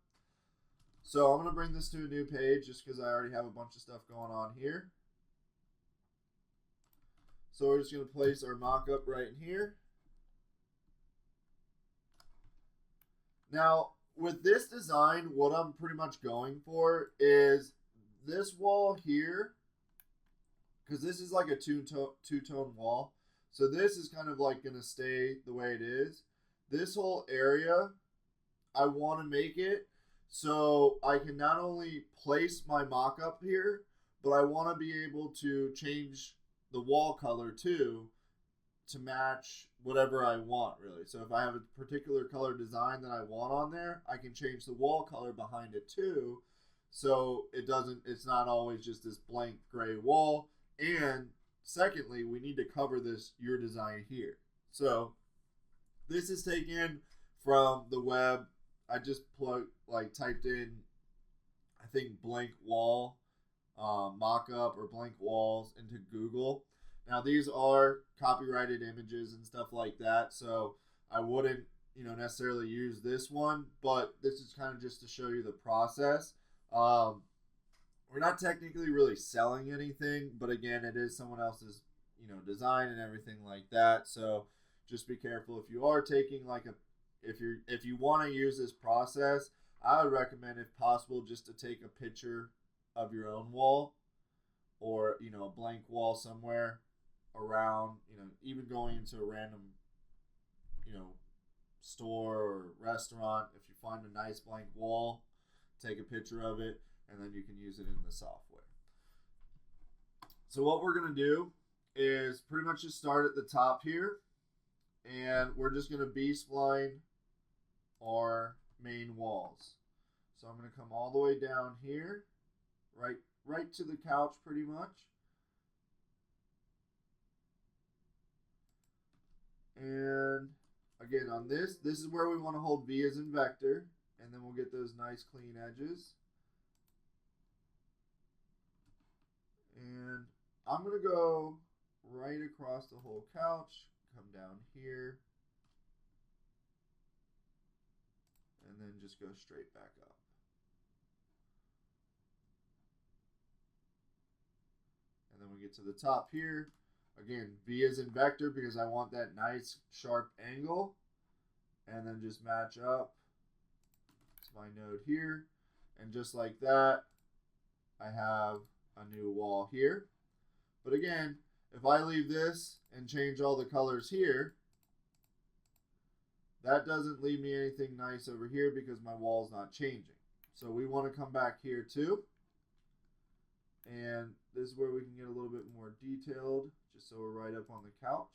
So I'm going to bring this to a new page just because I already have a bunch of stuff going on here. So we're just going to place our mock-up right in here. Now, with this design, what I'm pretty much going for is this wall here, because this is like a two-tone wall. So this is kind of like going to stay the way it is. This whole area, I want to make it so I can not only place my mock-up here, but I want to be able to change the wall color too to match whatever I want, really. So if I have a particular color design that I want on there, I can change the wall color behind it too, so it's not always just this blank gray wall. And secondly, we need to cover your design here. So this is taken from the web. I just typed in, I think, blank wall mock-up or blank walls into Google. Now these are copyrighted images and stuff like that, so I wouldn't, necessarily use this one, but this is kind of just to show you the process. We're not technically really selling anything, but again, it is someone else's, design and everything like that. So just be careful if you are taking if you want to use this process. I would recommend, if possible, just to take a picture of your own wall, or a blank wall somewhere around, even going into a random store or restaurant. If you find a nice blank wall, take a picture of it, and then you can use it in the software. So what we're going to do is pretty much just start at the top here, and we're just going to B-spline our main walls. So I'm going to come all the way down here, right to the couch pretty much. And again, on this is where we want to hold V as in vector, and then we'll get those nice clean edges. And I'm going to go right across the whole couch, come down here, and then just go straight back up. And then we get to the top here. Again, V is in vector because I want that nice sharp angle. And then just match up to my node here. And just like that, I have a new wall here. But again, if I leave this and change all the colors here, that doesn't leave me anything nice over here because my wall's not changing. So we want to come back here too. And this is where we can get a little bit more detailed, just so we're right up on the couch.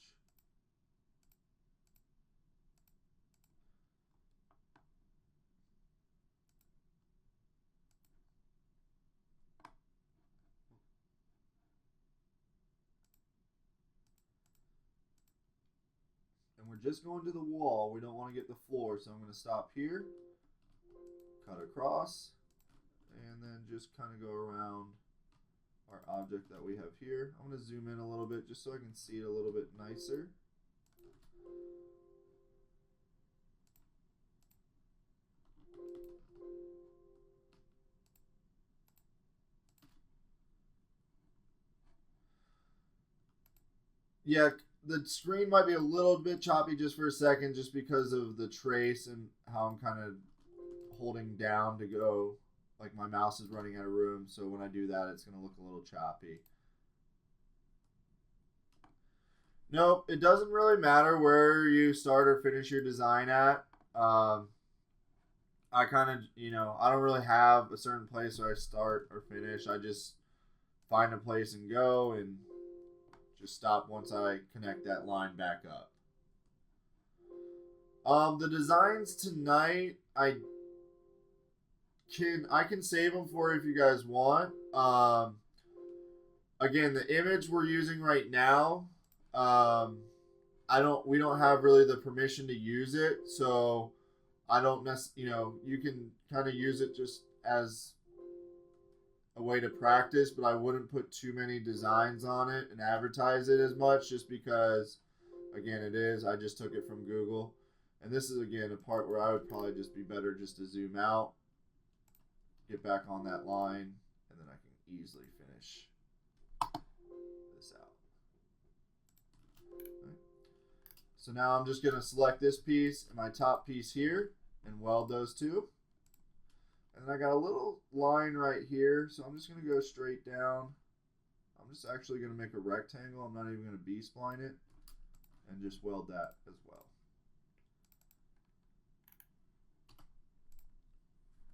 And we're just going to the wall. We don't want to get the floor, so I'm going to stop here, cut across, and then just kind of go around our object that we have here. I'm going to zoom in a little bit just so I can see it a little bit nicer. Yeah, the screen might be a little bit choppy just for a second just because of the trace and how I'm kind of holding down to go. Like my mouse is running out of room, so when I do that, it's going to look a little choppy. Nope, it doesn't really matter where you start or finish your design at. I kind of, I don't really have a certain place where I start or finish. I just find a place and go and just stop once I connect that line back up. The designs tonight, I can save them for if you guys want. Again, the image we're using right now, we don't have really the permission to use it, so I don't you can kind of use it just as a way to practice, but I wouldn't put too many designs on it and advertise it as much just because, again, I just took it from Google. And this is, again, a part where I would probably just be better just to zoom out, get back on that line, and then I can easily finish this out. Okay. So now I'm just going to select this piece and my top piece here and weld those two. And then I got a little line right here, so I'm just going to go straight down. I'm just actually going to make a rectangle. I'm not even going to B-spline it, and just weld that as well.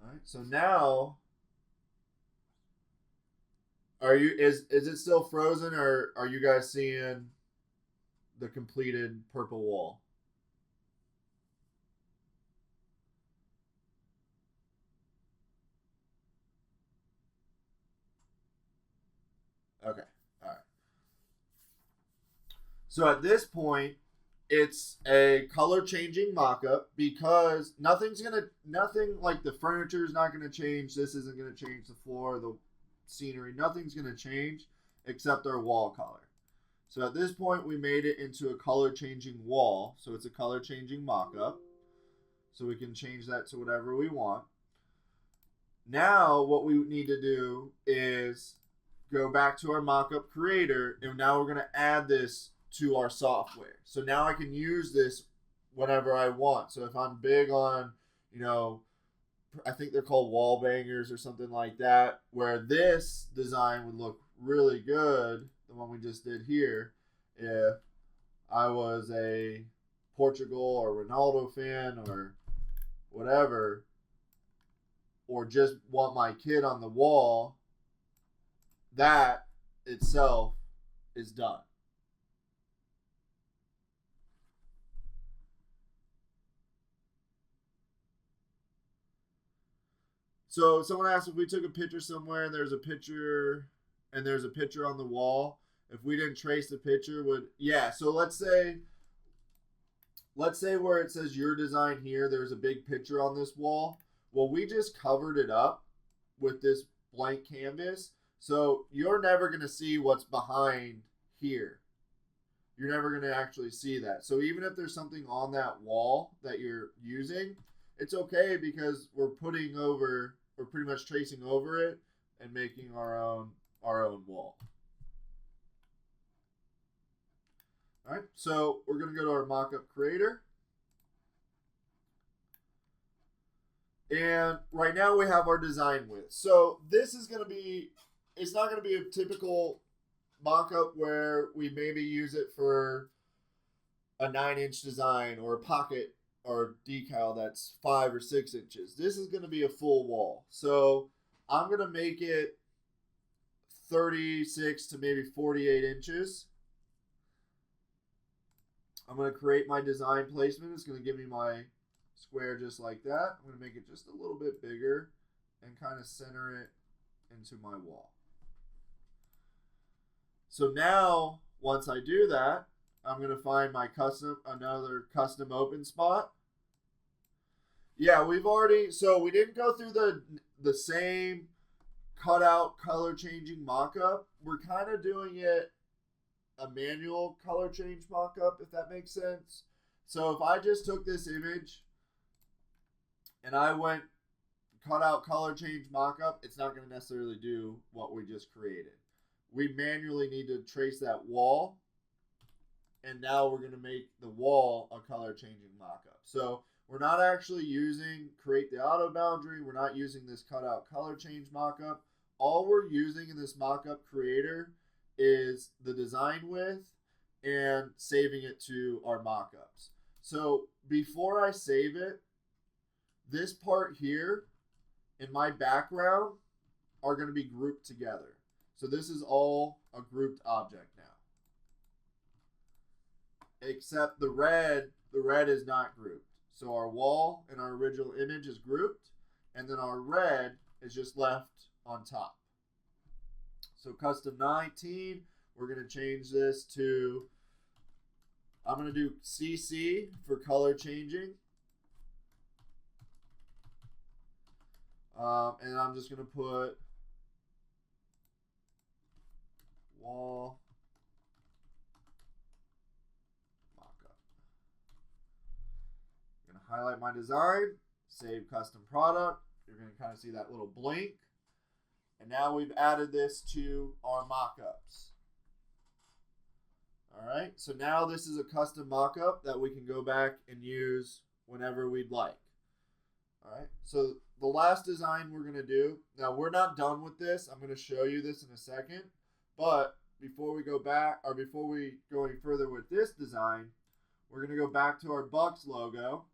All right, so now, is it still frozen, or are you guys seeing the completed purple wall? Okay, all right. So at this point, it's a color changing mock-up because nothing like the furniture is not going to change. This isn't going to change the floor, the scenery. Nothing's going to change except our wall color. So at this point, we made it into a color changing wall. So it's a color changing mock-up. So we can change that to whatever we want. Now what we need to do is go back to our mock-up creator, and now we're going to add this to our software. So now I can use this whenever I want. So if I'm big on, I think they're called wall bangers or something like that, where this design would look really good, the one we just did here, if I was a Portugal or Ronaldo fan or whatever, or just want my kid on the wall, that itself is done. So someone asked if we took a picture somewhere and there's a picture on the wall. If we didn't trace the picture, yeah. So let's say where it says your design here, there's a big picture on this wall. Well, we just covered it up with this blank canvas. So you're never going to see what's behind here. You're never going to actually see that. So even if there's something on that wall that you're using, it's okay because we're pretty much tracing over it and making our own wall. All right, so we're going to go to our mockup creator. And right now we have our design width. So this is going to be, it's not going to be a typical mockup where we maybe use it for a 9-inch design or a pocket or decal that's 5 or 6 inches. This is going to be a full wall. So I'm going to make it 36 to maybe 48 inches. I'm going to create my design placement. It's going to give me my square just like that. I'm going to make it just a little bit bigger and kind of center it into my wall. So now, once I do that, I'm going to find my another custom open spot. Yeah, we didn't go through the same cutout color changing mockup. We're kind of doing it a manual color change mockup, if that makes sense. So if I just took this image and I went cut out color change mockup, it's not going to necessarily do what we just created. We manually need to trace that wall, and now we're going to make the wall a color changing mockup. So we're not actually using create the auto boundary. We're not using this cutout color change mockup. All we're using in this mockup creator is the design width and saving it to our mockups. So before I save it, this part here in my background are going to be grouped together. So this is all a grouped object now. Except the red is not grouped. So our wall in our original image is grouped, and then our red is just left on top. So custom 19, we're going to change this to, I'm going to do CC for color changing. And I'm just going to put wall mockup. I'm going to highlight my design, save custom product. You're going to kind of see that little blink. And now we've added this to our mockups. All right, so now this is a custom mockup that we can go back and use whenever we'd like. All right, so the last design we're going to do, now we're not done with this. I'm going to show you this in a second. But before we go back, or before we go any further with this design, we're going to go back to our Bucks logo.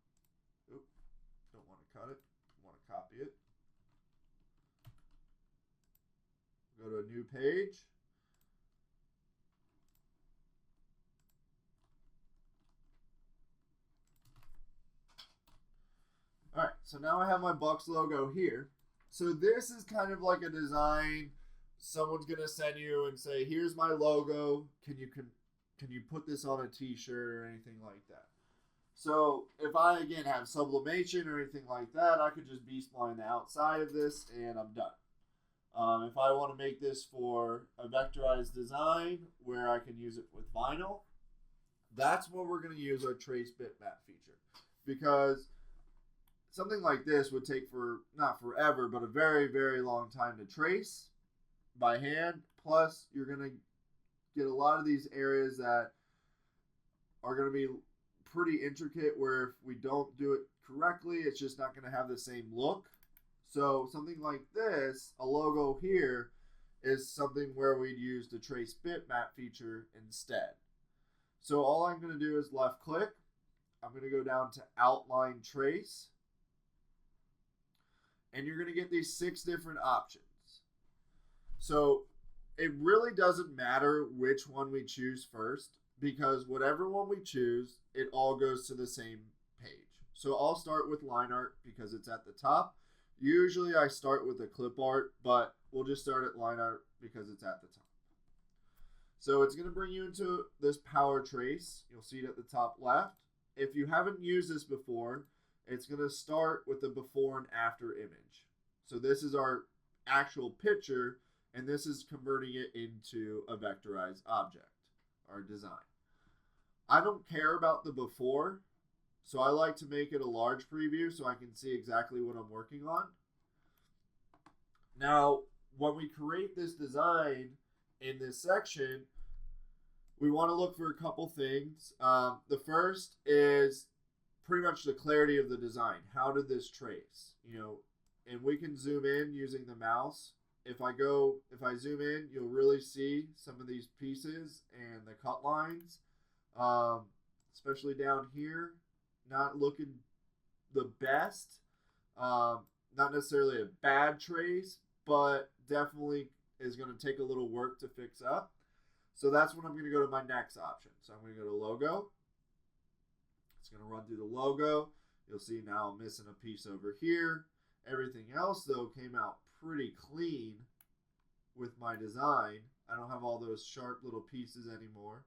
Oop, don't want to cut it, want to copy it. Go to a new page. All right, so now I have my Bucks logo here. So this is kind of like a design someone's gonna send you and say, "Here's my logo. Can you put this on a T-shirt or anything like that?" So if I again have sublimation or anything like that, I could just B-spline the outside of this and I'm done. If I want to make this for a vectorized design where I can use it with vinyl, that's where we're going to use our trace bitmap feature, because something like this would take not forever, but a very, very long time to trace by hand. Plus, you're going to get a lot of these areas that are going to be pretty intricate where if we don't do it correctly, it's just not going to have the same look. So something like this, a logo here, is something where we'd use the trace bitmap feature instead. So all I'm going to do is left click. I'm going to go down to outline trace. And you're going to get these 6 different options. So it really doesn't matter which one we choose first, because whatever one we choose, it all goes to the same page. So I'll start with line art because it's at the top. Usually I start with a clip art, but we'll just start at line art because it's at the top. So it's going to bring you into this power trace. You'll see it at the top left. If you haven't used this before, it's going to start with the before and after image. So this is our actual picture, and this is converting it into a vectorized object, our design. I don't care about the before, so I like to make it a large preview so I can see exactly what I'm working on. Now, when we create this design in this section, we want to look for a couple things. The first is pretty much the clarity of the design. How did this trace? And we can zoom in using the mouse. If I zoom in, you'll really see some of these pieces and the cut lines, especially down here, not looking the best. Not necessarily a bad trace, but definitely is going to take a little work to fix up. So that's when I'm going to go to my next option. So I'm going to go to logo. It's going to run through the logo. You'll see now I'm missing a piece over here. Everything else, though, came out pretty clean with my design. I don't have all those sharp little pieces anymore.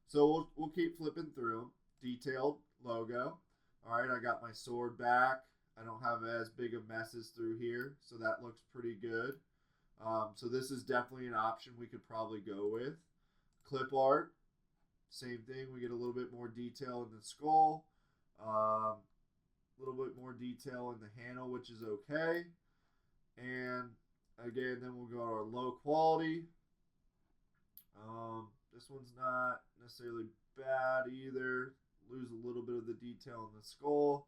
So we'll keep flipping through them. Detailed logo. All right, I got my sword back. I don't have as big of messes through here, so that looks pretty good. So this is definitely an option we could probably go with. Clip art, same thing. We get a little bit more detail in the skull. A little bit more detail in the handle, which is okay. And again, then we'll go to our low quality. This one's not necessarily bad either. Lose a little bit of the detail in the skull,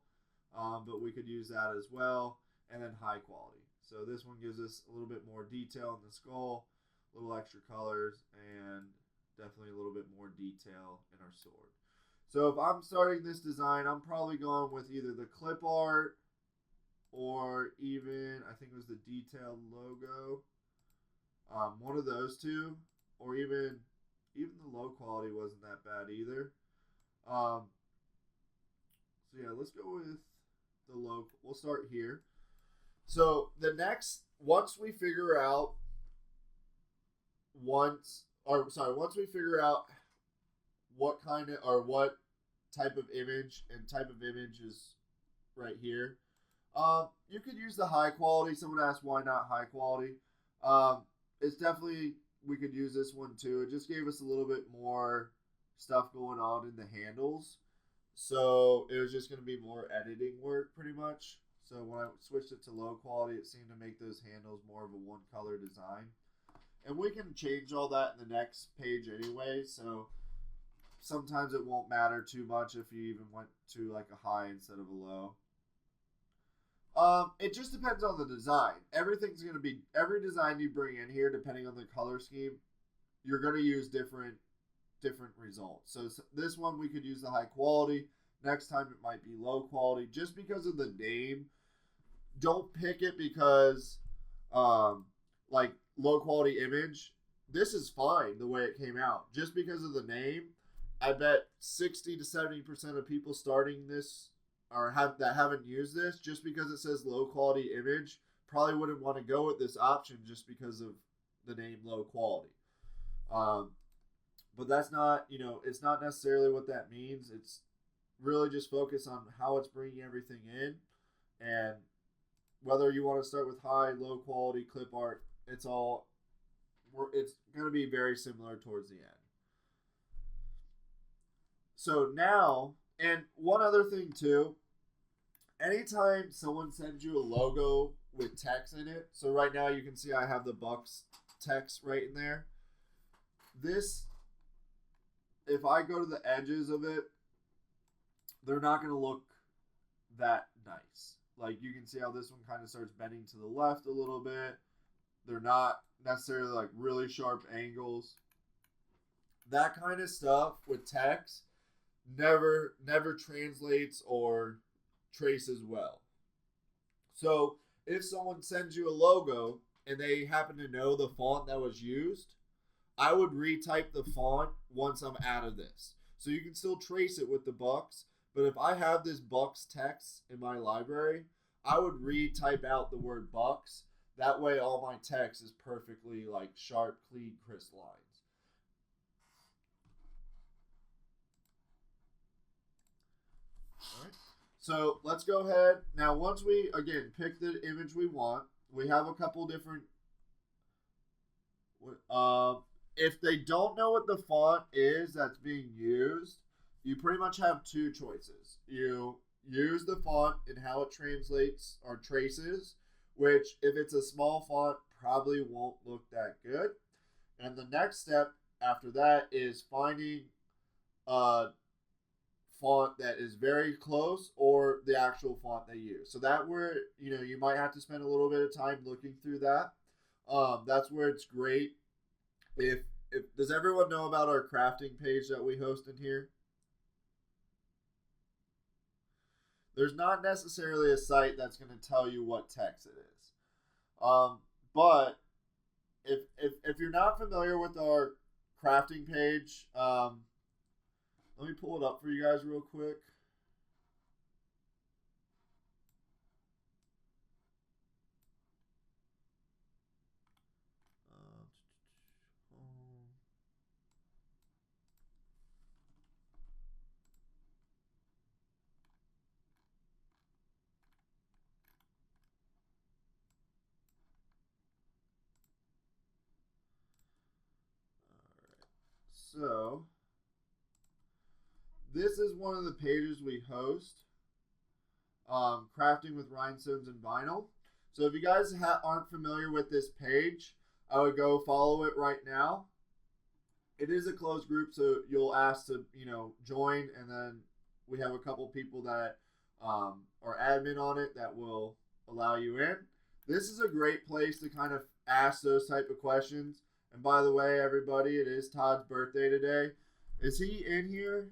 but we could use that as well. And then high quality. So this one gives us a little bit more detail in the skull, a little extra colors, and definitely a little bit more detail in our sword. So if I'm starting this design, I'm probably going with either the clip art or even, I think it was the detailed logo. One of those two, or even the low quality wasn't that bad either. So yeah, let's go with the low. We'll start here. So once we figure out what type of image, and type of image is right here. You could use the high quality. Someone asked why not high quality. It's definitely, we could use this one too. It just gave us a little bit more stuff going on in the handles. So it was just going to be more editing work pretty much. So when I switched it to low quality, it seemed to make those handles more of a one color design. And we can change all that in the next page anyway. So sometimes it won't matter too much if you even went to like a high instead of a low. It just depends on the design. Every design you bring in here, depending on the color scheme, you're going to use different results. So this one we could use the high quality. Next time it might be low quality. Just because of the name, don't pick it because like low quality image. This is fine the way it came out. Just because of the name, I bet 60 to 70% of people starting this that haven't used this, just because it says low quality image, probably wouldn't want to go with this option just because of the name low quality. But that's not, it's not necessarily what that means. It's really just focus on how it's bringing everything in, and whether you want to start with high, low quality, clip art, it's going to be very similar towards the end. So now, and one other thing too, anytime someone sends you a logo with text in it, so right now you can see I have the Bucks text right in there. This, if I go to the edges of it, they're not going to look that nice. Like you can see how this one kind of starts bending to the left a little bit. They're not necessarily like really sharp angles. That kind of stuff with text never translates or traces well. So if someone sends you a logo and they happen to know the font that was used, I would retype the font once I'm out of this. So you can still trace it with the Bucks, but if I have this Bucks text in my library, I would retype out the word Bucks. That way all my text is perfectly like sharp, clean, crisp lines. All right. So let's go ahead. Now, once we, again, pick the image we want, we have a couple different, if they don't know what the font is that's being used, you pretty much have two choices. You use the font and how it translates or traces, which if it's a small font, probably won't look that good. And the next step after that is finding a font that is very close or the actual font they use. So that where, you know, you might have to spend a little bit of time looking through that. That's where it's great. If does everyone know about our crafting page that we host in here? There's not necessarily a site that's going to tell you what text it is. But if you're not familiar with our crafting page, let me pull it up for you guys real quick. So, this is one of the pages we host, crafting with rhinestones and vinyl. So if you guys aren't familiar with this page, I would go follow it right now. It is a closed group, so you'll ask to, you know, join, and then we have a couple people that are admin on it that will allow you in. This is a great place to kind of ask those type of questions. And by the way, everybody, it is Todd's birthday today. Is he in here?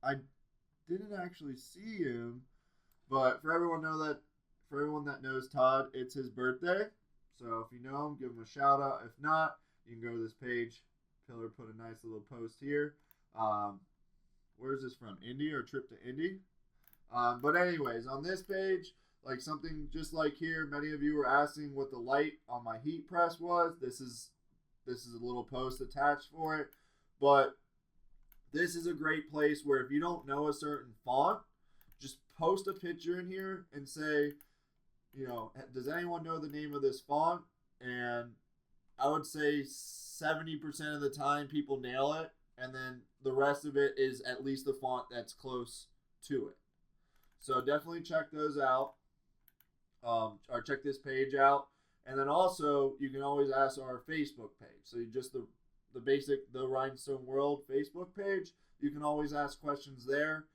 I didn't actually see him, but for everyone that knows Todd, it's his birthday. So if you know him, give him a shout out. If not, you can go to this page. Pillar put a nice little post here. Where is this from? Indy or trip to Indy? But anyways, on this page, like something just like here, many of you were asking what the light on my heat press was. This is a little post attached for it. But this is a great place where if you don't know a certain font, just post a picture in here and say, you know, does anyone know the name of this font? And I would say 70% of the time people nail it. And then the rest of it is at least the font that's close to it. So definitely check those out. Or check this page out. And then also, you can always ask our Facebook page. So you just the basic The Rhinestone World Facebook page. You can always ask questions there.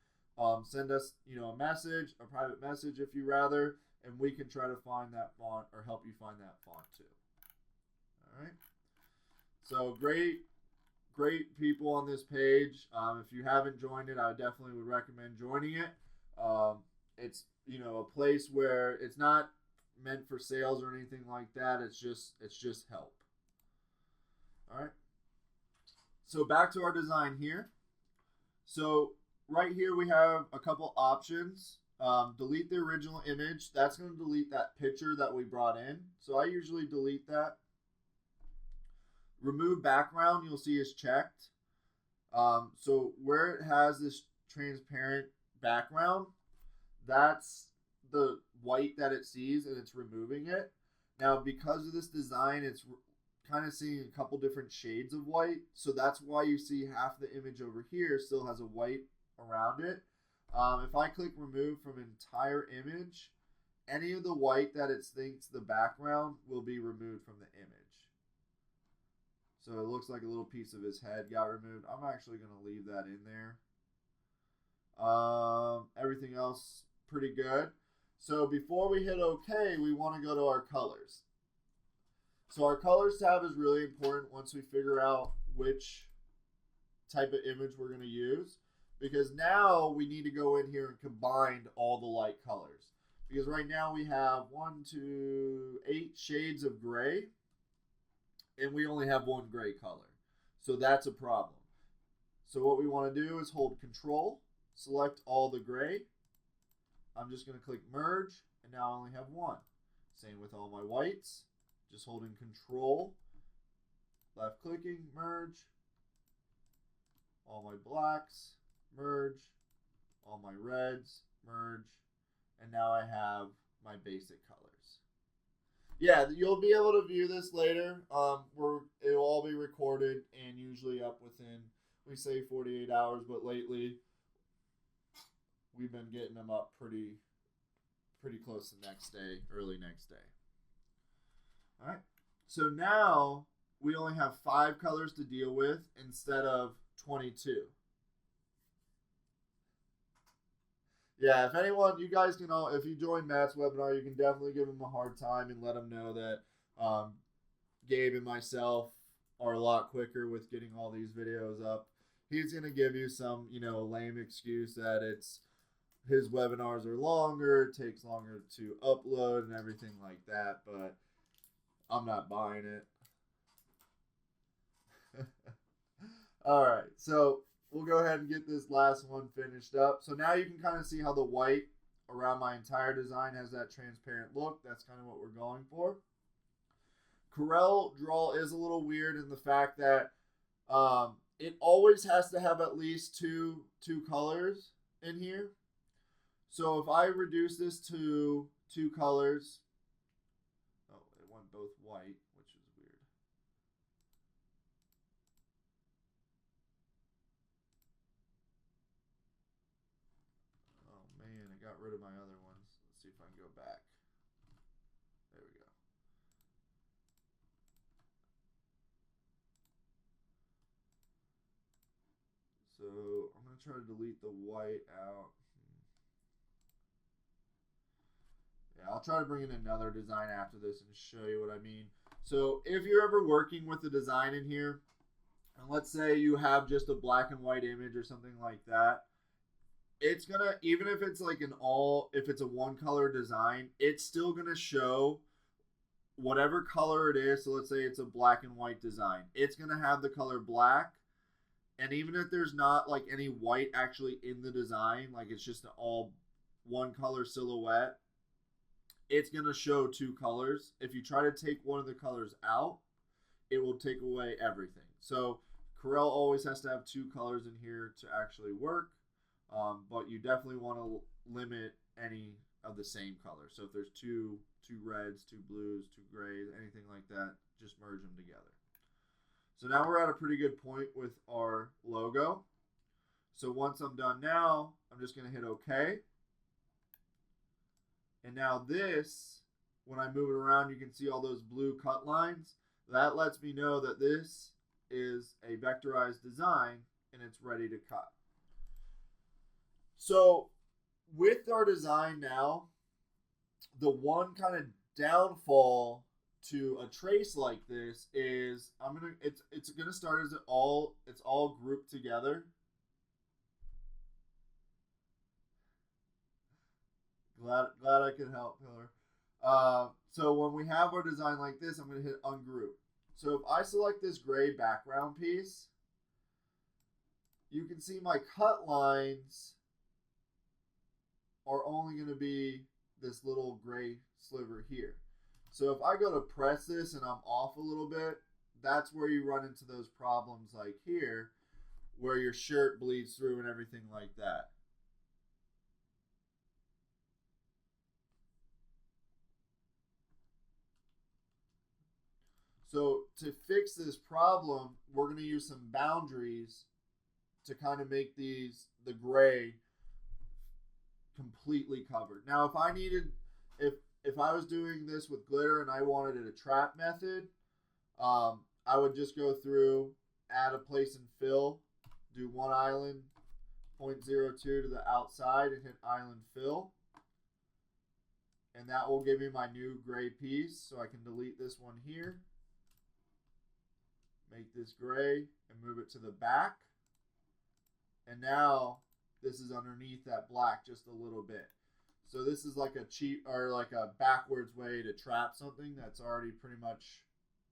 Send us, you know, a message, a private message if you rather, and we can try to find that font or help you find that font too. All right. So great people on this page. If you haven't joined it, I definitely would recommend joining it. It's, you know, a place where it's not meant for sales or anything like that. It's just help. All right. So back to our design here. So right here we have a couple options. Delete the original image. That's going to delete that picture that we brought in. So I usually delete that. Remove background, you'll see is checked. So where it has this transparent background, that's the white that it sees, and it's removing it. Now, because of this design, it's kind of seeing a couple different shades of white. So that's why you see half the image over here still has a white around it. If I click remove from entire image, any of the white that it thinks the background will be removed from the image. So it looks like a little piece of his head got removed. I'm actually going to leave that in there. Everything else pretty good. So before we hit OK, we want to go to our colors. So our colors tab is really important once we figure out which type of image we're going to use. Because now we need to go in here and combine all the light colors. Because right now we have 8 shades of gray. And we only have one gray color. So that's a problem. So what we want to do is hold Control, select all the gray, I'm just going to click merge, and now I only have one. Same with all my whites. Just holding control, left clicking, merge. All my blacks, merge. All my reds, merge. And now I have my basic colors. Yeah, you'll be able to view this later. It'll all be recorded and usually up within, we say 48 hours, but lately we've been getting them up pretty close to the next day, early next day. All right, so now we only have 5 colors to deal with instead of 22. Yeah, if anyone, you guys can all, if you join Matt's webinar, you can definitely give him a hard time and let him know that Gabe and myself are a lot quicker with getting all these videos up. He's going to give you some, lame excuse that his webinars are longer, it takes longer to upload and everything like that, but I'm not buying it. All right, so we'll go ahead and get this last one finished up. So now you can kind of see how the white around my entire design has that transparent look. That's kind of what we're going for. CorelDRAW is a little weird in the fact that it always has to have at least two colors in here. So if I reduce this to 2 colors, oh, it went both white, which is weird. Oh man, I got rid of my other ones. Let's see if I can go back. There we go. So I'm going to try to delete the white out. Yeah, I'll try to bring in another design after this and show you what I mean. So if you're ever working with a design in here, and let's say you have just a black and white image or something like that, it's gonna, even if it's like if it's a 1-color design, it's still gonna show whatever color it is. So let's say it's a black and white design, it's gonna have the color black. And even if there's not like any white actually in the design, like it's just an all 1-color silhouette, it's going to show 2 colors. If you try to take one of the colors out, it will take away everything. So Corel always has to have 2 colors in here to actually work, but you definitely want to limit any of the same color. So if there's two reds, 2 blues, 2 grays, anything like that, just merge them together. So now we're at a pretty good point with our logo. So once I'm done now, I'm just going to hit OK. And now this, when I move it around, you can see all those blue cut lines. That lets me know that this is a vectorized design and it's ready to cut. So with our design now, the one kind of downfall to a trace like this is it's gonna start as it's all grouped together. Glad I could help, Pillar. So when we have our design like this, I'm going to hit ungroup. So if I select this gray background piece, you can see my cut lines are only going to be this little gray sliver here. So if I go to press this and I'm off a little bit, that's where you run into those problems like here, where your shirt bleeds through and everything like that. So to fix this problem, we're going to use some boundaries to kind of make the gray completely covered. Now, if I was doing this with glitter and I wanted it a trap method, I would just go through, add a place and fill, do one island, 0.02 to the outside and hit island fill. And that will give me my new gray piece. So I can delete this one here. Make this gray and move it to the back. And now this is underneath that black just a little bit. So this is like a cheap or like a backwards way to trap something that's already pretty much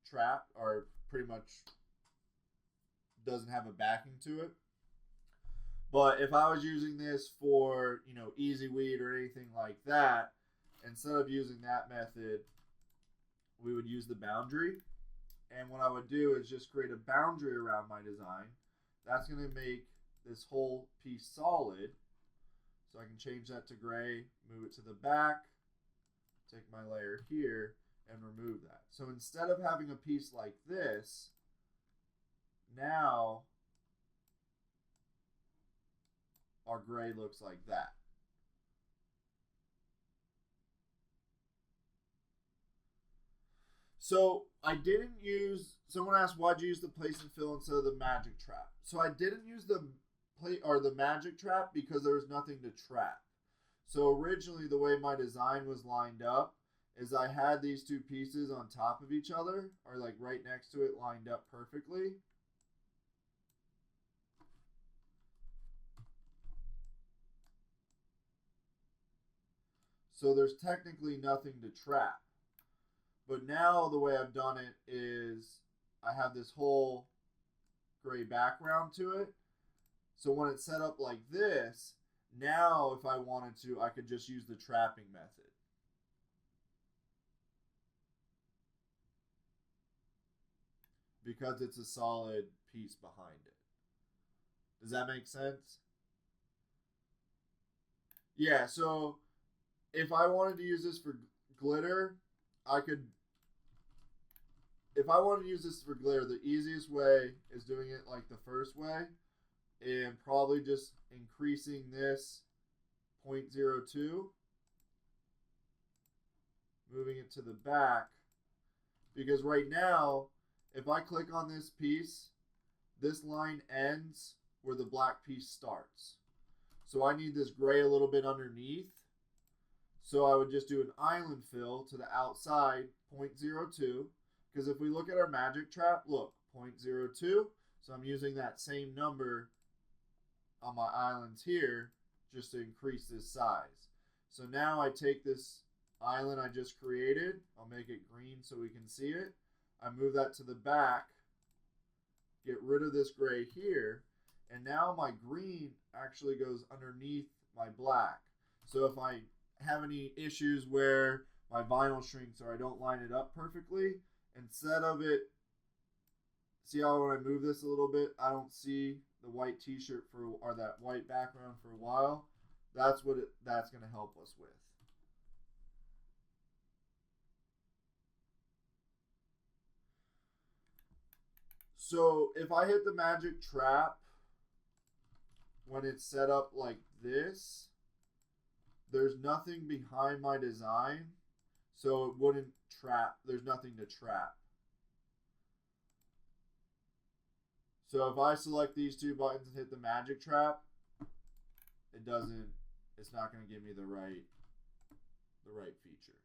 trapped or pretty much doesn't have a backing to it. But if I was using this for, you know, easy weed or anything like that, instead of using that method, we would use the boundary. And what I would do is just create a boundary around my design. That's going to make this whole piece solid. So I can change that to gray, move it to the back, take my layer here, and remove that. So instead of having a piece like this, now our gray looks like that. So I didn't use, someone asked why'd you use the place and fill instead of the magic trap. So I didn't use the magic trap because there was nothing to trap. So originally the way my design was lined up is I had these two pieces on top of each other, or like right next to it, lined up perfectly. So there's technically nothing to trap. But now the way I've done it is I have this whole gray background to it. So when it's set up like this, now if I wanted to, I could just use the trapping method. Because it's a solid piece behind it. Does that make sense? Yeah, so if I wanted to use this for glitter, I could, if I wanted to use this for glitter, the easiest way is doing it like the first way and probably just increasing this 0.02, moving it to the back, because right now, if I click on this piece, this line ends where the black piece starts. So I need this gray a little bit underneath. So I would just do an island fill to the outside, 0.02. Because if we look at our magic trap, look, 0.02. So I'm using that same number on my islands here just to increase this size. So now I take this island I just created. I'll make it green so we can see it. I move that to the back, get rid of this gray here, and now my green actually goes underneath my black. So if I have any issues where my vinyl shrinks or I don't line it up perfectly, instead of it, see how when I move this a little bit, I don't see the white t-shirt for, or that white background for a while. That's what that's going to help us with. So if I hit the magic trap when it's set up like this, there's nothing behind my design, so it wouldn't trap. There's nothing to trap. So if I select these two buttons and hit the magic trap, it doesn't, it's not going to give me the right feature.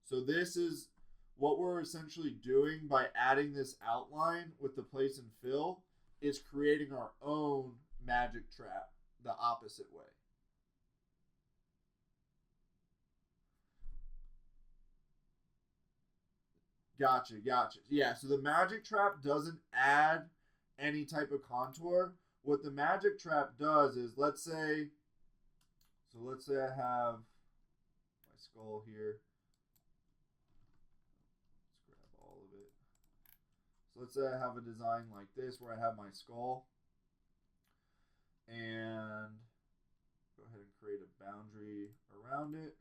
So this is what we're essentially doing by adding this outline with the place and fill, is creating our own magic trap the opposite way. Gotcha. Yeah, so the magic trap doesn't add any type of contour. What the magic trap does is, let's say I have my skull here. Let's grab all of it. So let's say I have a design like this where I have my skull. And go ahead and create a boundary around it.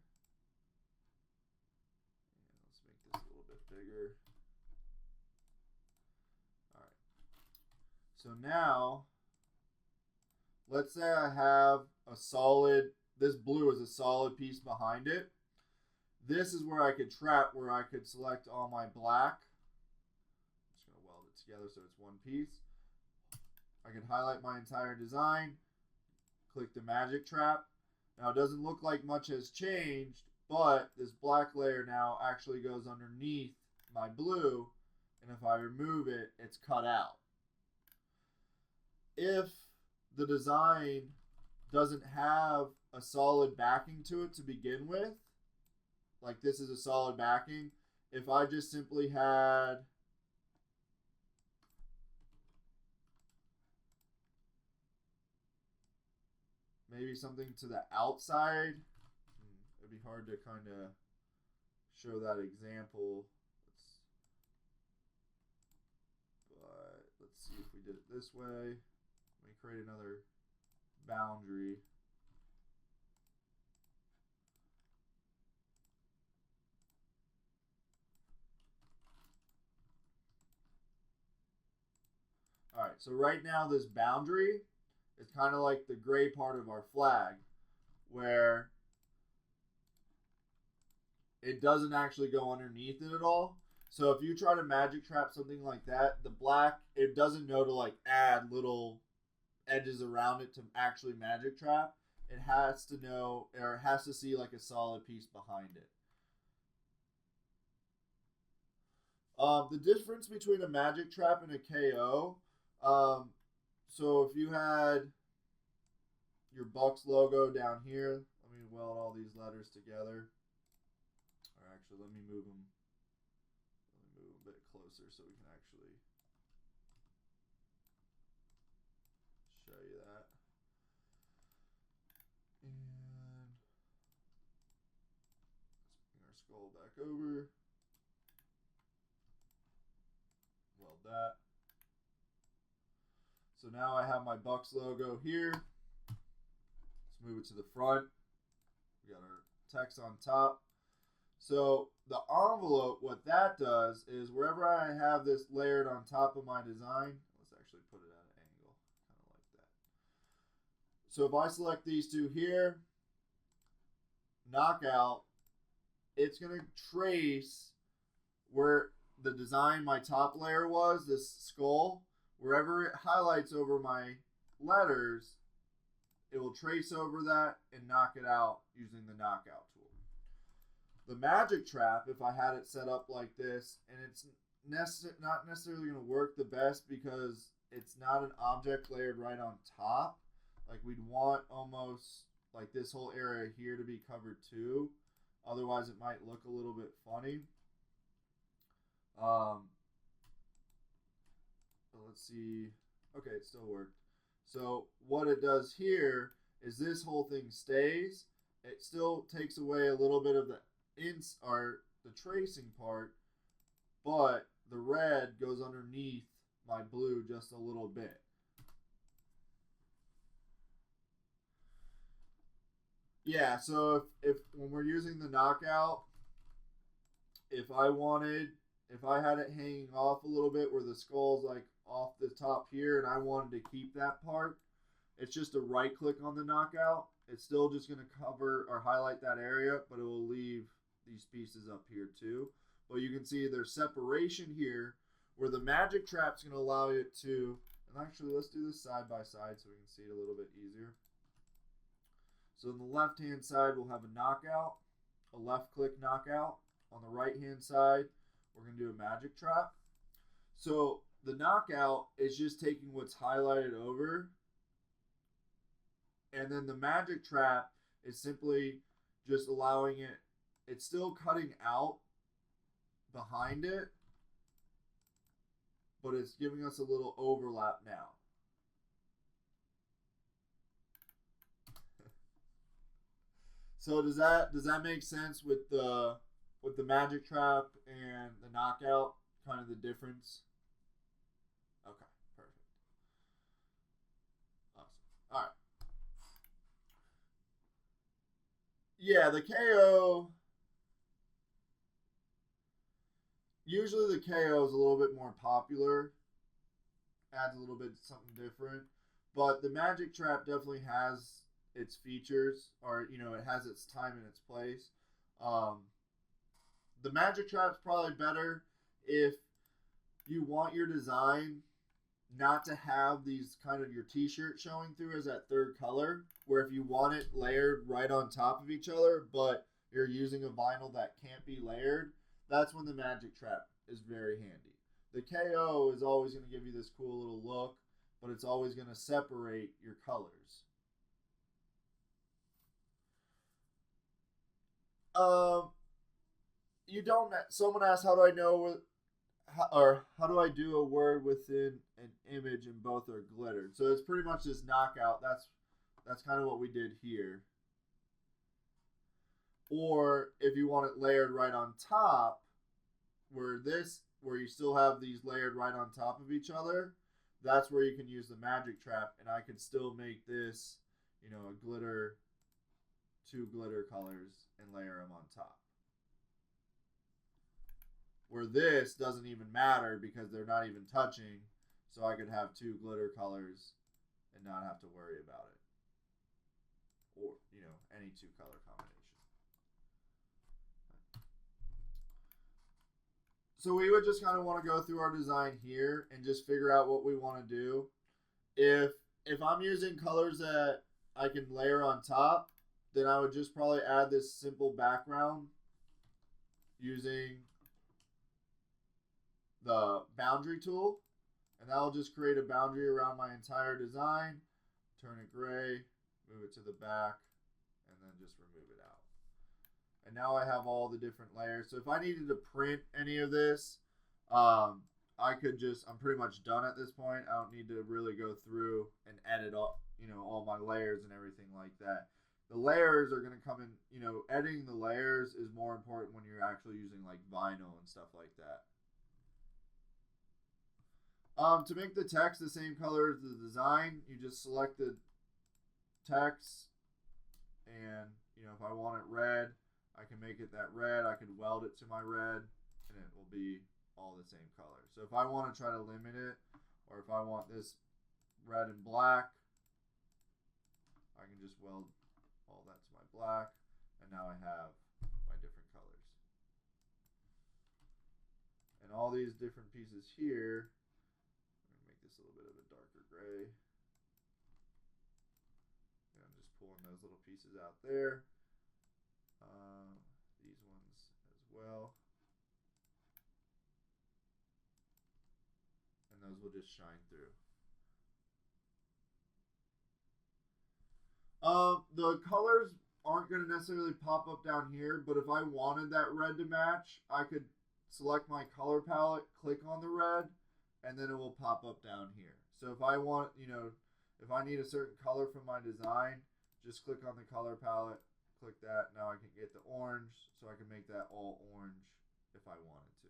Bigger. All right. So now, let's say I have a solid, this blue is a solid piece behind it. This is where I could trap, where I could select all my black. I'm just going to weld it together so it's one piece. I can highlight my entire design, click the magic trap. Now it doesn't look like much has changed, but this black layer now actually goes underneath my blue, and if I remove it, it's cut out. If the design doesn't have a solid backing to it to begin with, like this is a solid backing, if I just simply had maybe something to the outside. It'd be hard to kind of show that example. But let's see if we did it this way. Let me create another boundary. All right, so right now this boundary is kind of like the gray part of our flag, where it doesn't actually go underneath it at all. So if you try to magic trap something like that, the black, it doesn't know to like add little edges around it to actually magic trap. It has to know, or it has to see like a solid piece behind it. The difference between a magic trap and a KO, so if you had your Bucks logo down here, let me weld all these letters together. Or actually, let me move them. Let me move a bit closer so we can actually show you that. And let's bring our skull back over. Weld that. So now I have my Bucks logo here. Let's move it to the front. We got our text on top. So the envelope, what that does is wherever I have this layered on top of my design, let's actually put it at an angle, kind of like that. So if I select these two here, knockout, it's going to trace where the design, my top layer was, this skull, wherever it highlights over my letters, it will trace over that and knock it out using the knockout tool. The magic trap, if I had it set up like this, and it's not necessarily going to work the best because it's not an object layered right on top. Like we'd want almost like this whole area here to be covered too. Otherwise it might look a little bit funny. Let's see. Okay, it still worked. So what it does here is this whole thing stays. It still takes away a little bit of the tracing part, but the red goes underneath my blue just a little bit. Yeah, so if when we're using the knockout, if I had it hanging off a little bit where the skull's like off the top here and I wanted to keep that part, it's just a right click on the knockout. It's still just going to cover or highlight that area, but it will leave these pieces up here too. But you can see there's separation here where the magic trap's going to allow it to, and actually let's do this side by side so we can see it a little bit easier. So on the left hand side we'll have a knockout, a left click knockout. On the right hand side we're going to do a magic trap. So the knockout is just taking what's highlighted over, and then the magic trap is simply just allowing it, it's still cutting out behind it, but it's giving us a little overlap now. So does that make sense with the magic trap and the knockout, kind of the difference? Okay, perfect. Awesome. All right. Yeah, the KO, usually the KO is a little bit more popular, adds a little bit something different, but the magic trap definitely has its features, or it has its time and its place. The magic trap's probably better if you want your design not to have these kind of your t-shirt showing through as that third color, where if you want it layered right on top of each other, but you're using a vinyl that can't be layered, that's when the magic trap is very handy. The KO is always going to give you this cool little look, but it's always going to separate your colors. Someone asked, how do I know how do I do a word within an image and both are glittered? So it's pretty much this knockout. That's that's kind of what we did here. Or if you want it layered right on top, where you still have these layered right on top of each other, that's where you can use the magic trap, and I could still make this, you know, a glitter, 2 glitter colors and layer them on top. Where this doesn't even matter because they're not even touching, so I could have 2 glitter colors and not have to worry about it. Or, you know, any 2 color combination. So we would just kind of want to go through our design here and just figure out what we want to do. If I'm using colors that I can layer on top, then I would just probably add this simple background using the boundary tool, and that'll just create a boundary around my entire design. Turn it gray, move it to the back, and then just remove it out. And now I have all the different layers. So if I needed to print any of this, I could just, I'm pretty much done at this point. I don't need to really go through and edit all, you know, all my layers and everything like that. The layers are going to come in, you know, editing the layers is more important when you're actually using like vinyl and stuff like that. To make the text the same color as the design, you just select the text, and you know, if I want it red, I can make it that red. I could weld it to my red, and it will be all the same color. So if I want to try to limit it, or if I want this red and black, I can just weld all that to my black, and now I have my different colors. And all these different pieces here, I'm going to make this a little bit of a darker gray. And I'm just pulling those little pieces out there. These ones as well. And those will just shine through. The colors aren't going to necessarily pop up down here, but if I wanted that red to match, I could select my color palette, click on the red, and then it will pop up down here. So if I want, you know, if I need a certain color from my design, just click on the color palette, click that. Now I can get the orange, so I can make that all orange if I wanted to.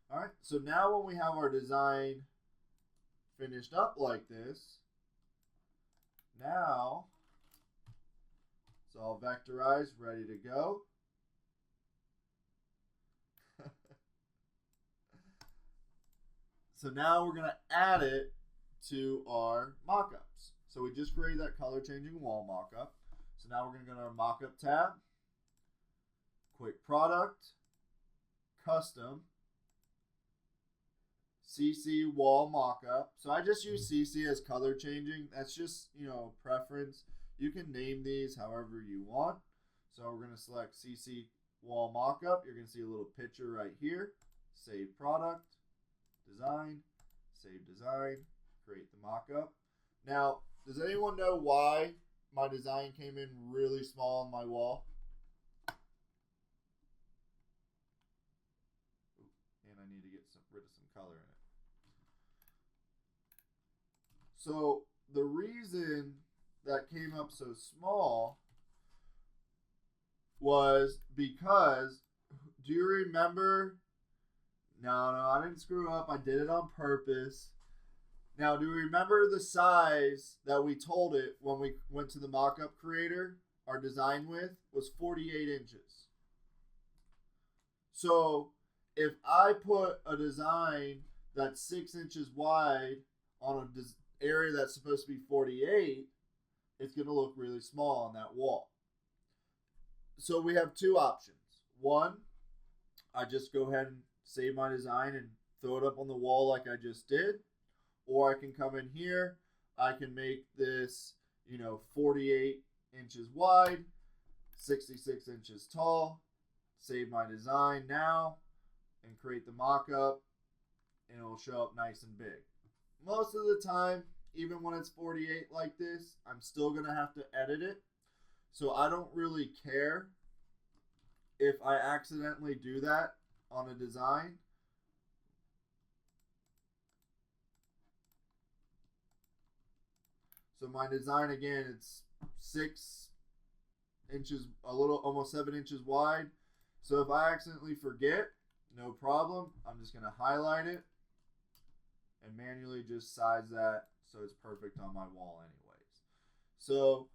All right, so now when we have our design finished up like this, now it's all vectorized, ready to go. So now we're going to add it to our mockups. So we just created that color changing wall mockup. So now we're going to go to our mockup tab, quick product, custom, CC wall mockup. So I just use CC as color changing. That's just, you know, preference. You can name these however you want. So we're going to select CC wall mockup. You're going to see a little picture right here. Save product. Design, save design, create the mockup. Now, does anyone know why my design came in really small on my wall? And I need to get rid of some color in it. So the reason that came up so small was because, do you remember? No, I didn't screw up. I did it on purpose. Now, do you remember the size that we told it when we went to the mockup creator? Our design width was 48 inches. So if I put a design that's 6 inches wide on an area that's supposed to be 48, it's going to look really small on that wall. So we have 2 options. One, I just go ahead and save my design and throw it up on the wall like I just did. Or I can come in here, I can make this, you know, 48 inches wide, 66 inches tall, save my design now, and create the mock-up, and it will show up nice and big. Most of the time, even when it's 48 like this, I'm still going to have to edit it. So I don't really care if I accidentally do that on a design, So my design, again, it's 6 inches, almost 7 inches wide. So if I accidentally forget, no problem. I'm just going to highlight it and manually just size that so it's perfect on my wall anyways. So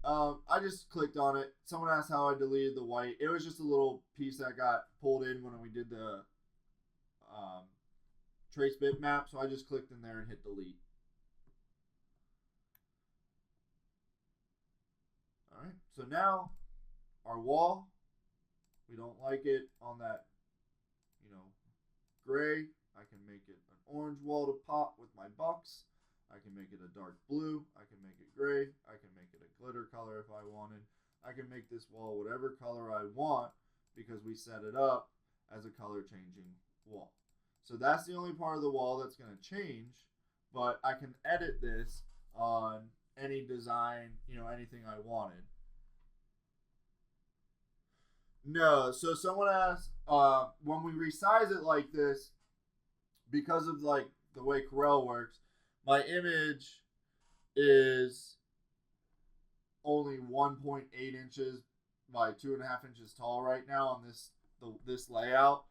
I just clicked on it. Someone asked how I deleted the white. It was just a little piece that got pulled in when we did the trace bitmap. So I just clicked in there and hit delete. All right. So now our wall, we don't like it on that, gray. I can make it an orange wall to pop with my bucks. I can make it a dark blue. I can make it gray. I can make it a glitter color if I wanted. I can make this wall whatever color I want because we set it up as a color changing wall. So that's the only part of the wall that's going to change, but I can edit this on any design, anything I wanted. No, so someone asked, when we resize it like this, because of like the way Corel works, my image is only 1.8 inches by 2.5 inches tall right now on this layout.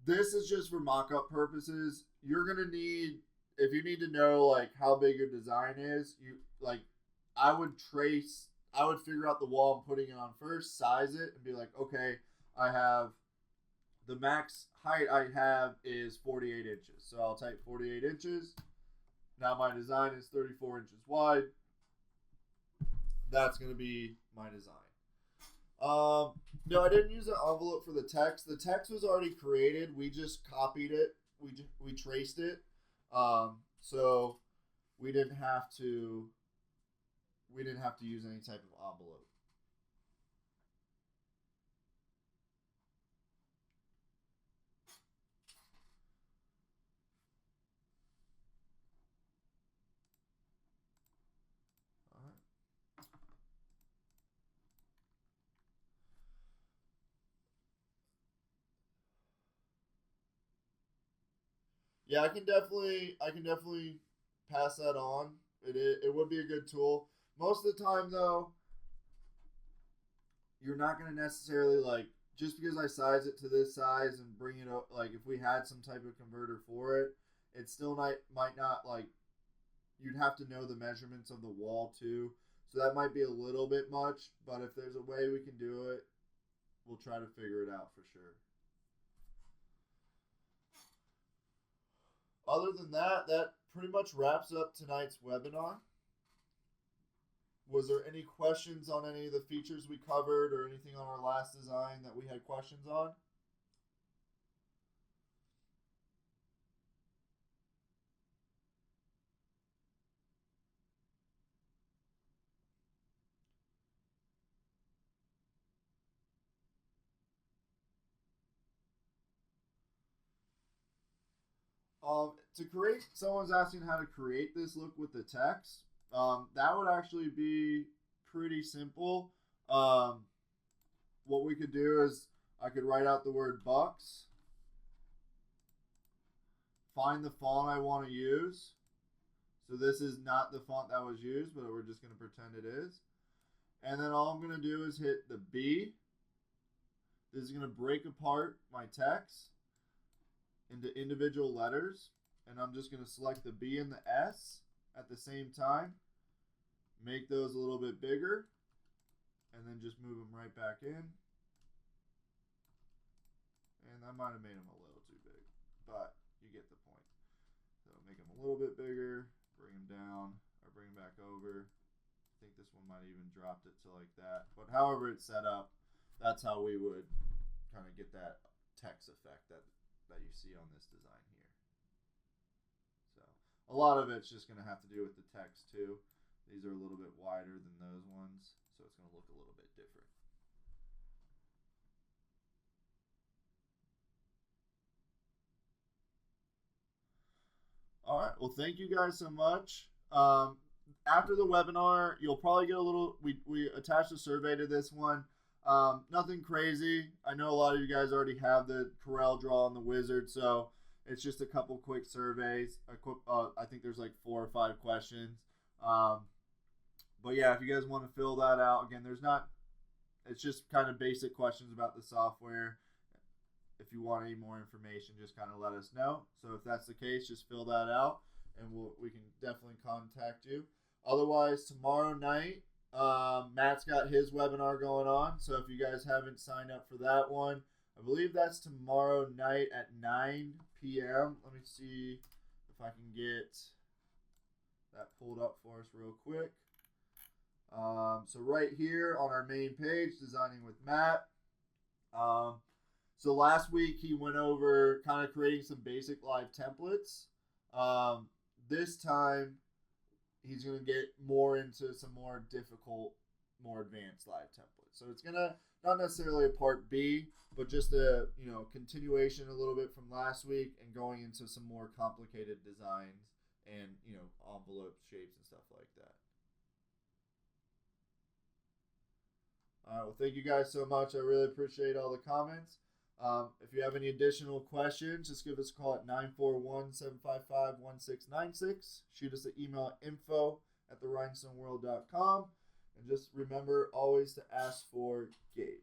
This is just for mock-up purposes. You're gonna need, if you need to know like how big your design is, I would figure out the wall I'm putting it on first, size it, and be like, okay, I have the max height I have is 48 inches. So I'll type 48 inches. Now my design is 34 inches wide. That's going to be my design. No, I didn't use an envelope for the text. The text was already created. We just copied it. We traced it. So we didn't have to use any type of envelope. Yeah, I can definitely pass that on. It would be a good tool. Most of the time though, you're not going to necessarily just because I size it to this size and bring it up, if we had some type of converter for it, it still might not you'd have to know the measurements of the wall too. So that might be a little bit much, but if there's a way we can do it, we'll try to figure it out for sure. Other than that, that pretty much wraps up tonight's webinar. Was there any questions on any of the features we covered or anything on our last design that we had questions on? To create, someone's asking how to create this look with the text. That would actually be pretty simple. What we could do is I could write out the word bucks, find the font I want to use. So this is not the font that was used, but we're just going to pretend it is. And then all I'm going to do is hit the B. This is going to break apart my text into individual letters. And I'm just going to select the B and the S at the same time. Make those a little bit bigger. And then just move them right back in. And I might have made them a little too big, but you get the point. So make them a little bit bigger, bring them down, or bring them back over. I think this one might have even dropped it to like that. But however it's set up, that's how we would kind of get that text effect that you see on this design here. So a lot of it's just going to have to do with the text too. These are a little bit wider than those ones, so it's going to look a little bit different. All right, well, thank you guys so much. After the webinar, you'll probably get a little, we attached a survey to this one. Nothing crazy. I know a lot of you guys already have the CorelDRAW and the Wizard, so It's just a couple quick surveys. I think there's like 4 or 5 questions. But yeah, if you guys want to fill that out, again, it's just kind of basic questions about the software. If you want any more information, just kind of let us know. So if that's the case, just fill that out, and we can definitely contact you. Otherwise, tomorrow night, Matt's got his webinar going on. So if you guys haven't signed up for that one, I believe that's tomorrow night at 9 p.m. Let me see if I can get that pulled up for us real quick. So right here on our main page, Designing with Matt. So last week he went over kind of creating some basic live templates. This time he's going to get more into some more difficult, more advanced live templates. So it's going to, not necessarily a part B, but just a, continuation a little bit from last week and going into some more complicated designs and, envelope shapes and stuff like that. All right, well, thank you guys so much. I really appreciate all the comments. If you have any additional questions, just give us a call at 941-755-1696. Shoot us an email at info@therhinestoneworld.com. And just remember always to ask for Gabe.